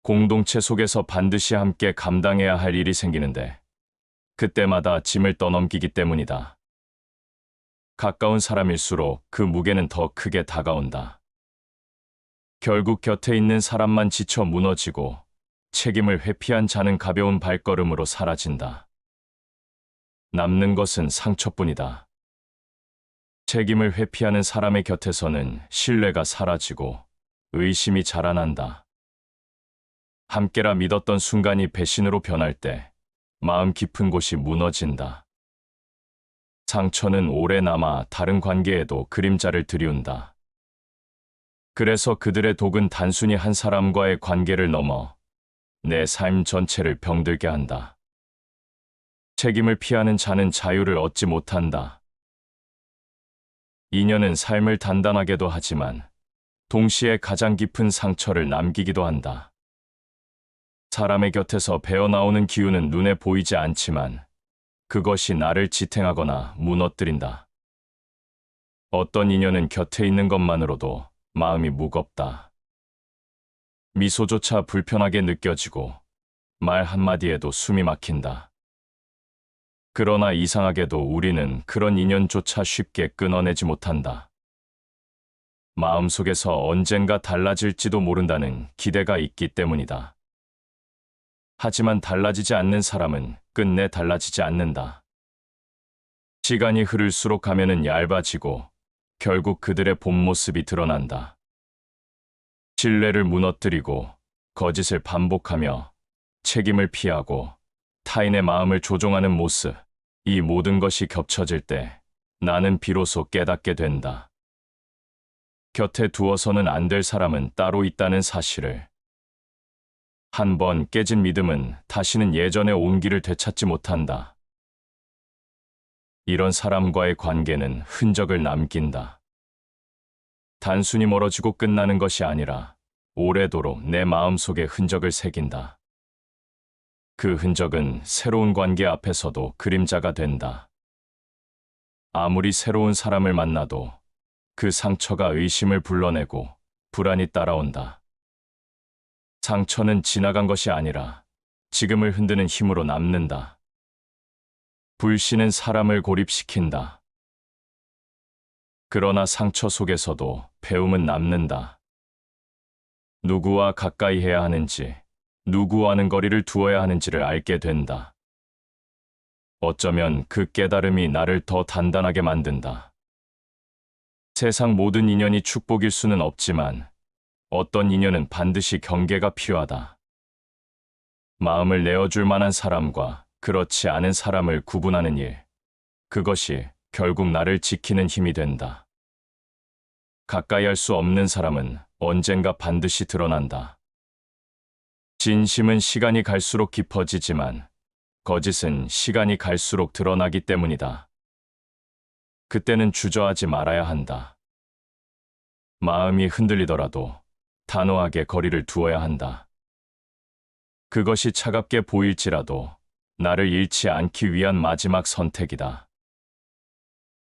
공동체 속에서 반드시 함께 감당해야 할 일이 생기는데 그때마다 짐을 떠넘기기 때문이다. 가까운 사람일수록 그 무게는 더 크게 다가온다. 결국 곁에 있는 사람만 지쳐 무너지고 책임을 회피한 자는 가벼운 발걸음으로 사라진다. 남는 것은 상처뿐이다. 책임을 회피하는 사람의 곁에서는 신뢰가 사라지고 의심이 자라난다. 함께라 믿었던 순간이 배신으로 변할 때 마음 깊은 곳이 무너진다. 상처는 오래 남아 다른 관계에도 그림자를 들이운다. 그래서 그들의 독은 단순히 한 사람과의 관계를 넘어 내 삶 전체를 병들게 한다. 책임을 피하는 자는 자유를 얻지 못한다. 인연은 삶을 단단하게도 하지만 동시에 가장 깊은 상처를 남기기도 한다. 사람의 곁에서 배어나오는 기운은 눈에 보이지 않지만 그것이 나를 지탱하거나 무너뜨린다. 어떤 인연은 곁에 있는 것만으로도 마음이 무겁다. 미소조차 불편하게 느껴지고 말 한마디에도 숨이 막힌다. 그러나 이상하게도 우리는 그런 인연조차 쉽게 끊어내지 못한다. 마음속에서 언젠가 달라질지도 모른다는 기대가 있기 때문이다. 하지만 달라지지 않는 사람은 끝내 달라지지 않는다. 시간이 흐를수록 가면은 얇아지고 결국 그들의 본 모습이 드러난다. 신뢰를 무너뜨리고 거짓을 반복하며 책임을 피하고 타인의 마음을 조종하는 모습, 이 모든 것이 겹쳐질 때 나는 비로소 깨닫게 된다. 곁에 두어서는 안 될 사람은 따로 있다는 사실을. 한 번 깨진 믿음은 다시는 예전의 온기를 되찾지 못한다. 이런 사람과의 관계는 흔적을 남긴다. 단순히 멀어지고 끝나는 것이 아니라 오래도록 내 마음속에 흔적을 새긴다. 그 흔적은 새로운 관계 앞에서도 그림자가 된다. 아무리 새로운 사람을 만나도 그 상처가 의심을 불러내고 불안이 따라온다. 상처는 지나간 것이 아니라 지금을 흔드는 힘으로 남는다. 불신은 사람을 고립시킨다. 그러나 상처 속에서도 배움은 남는다. 누구와 가까이 해야 하는지, 누구와는 거리를 두어야 하는지를 알게 된다. 어쩌면 그 깨달음이 나를 더 단단하게 만든다. 세상 모든 인연이 축복일 수는 없지만 어떤 인연은 반드시 경계가 필요하다. 마음을 내어줄 만한 사람과 그렇지 않은 사람을 구분하는 일, 그것이 결국 나를 지키는 힘이 된다. 가까이 할 수 없는 사람은 언젠가 반드시 드러난다. 진심은 시간이 갈수록 깊어지지만 거짓은 시간이 갈수록 드러나기 때문이다. 그때는 주저하지 말아야 한다. 마음이 흔들리더라도 단호하게 거리를 두어야 한다. 그것이 차갑게 보일지라도 나를 잃지 않기 위한 마지막 선택이다.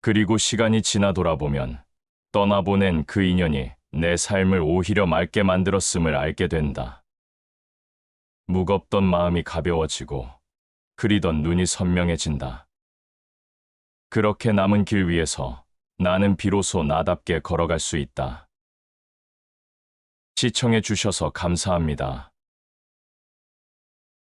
그리고 시간이 지나 돌아보면 떠나보낸 그 인연이 내 삶을 오히려 맑게 만들었음을 알게 된다. 무겁던 마음이 가벼워지고 그리던 눈이 선명해진다. 그렇게 남은 길 위에서 나는 비로소 나답게 걸어갈 수 있다. 시청해 주셔서 감사합니다.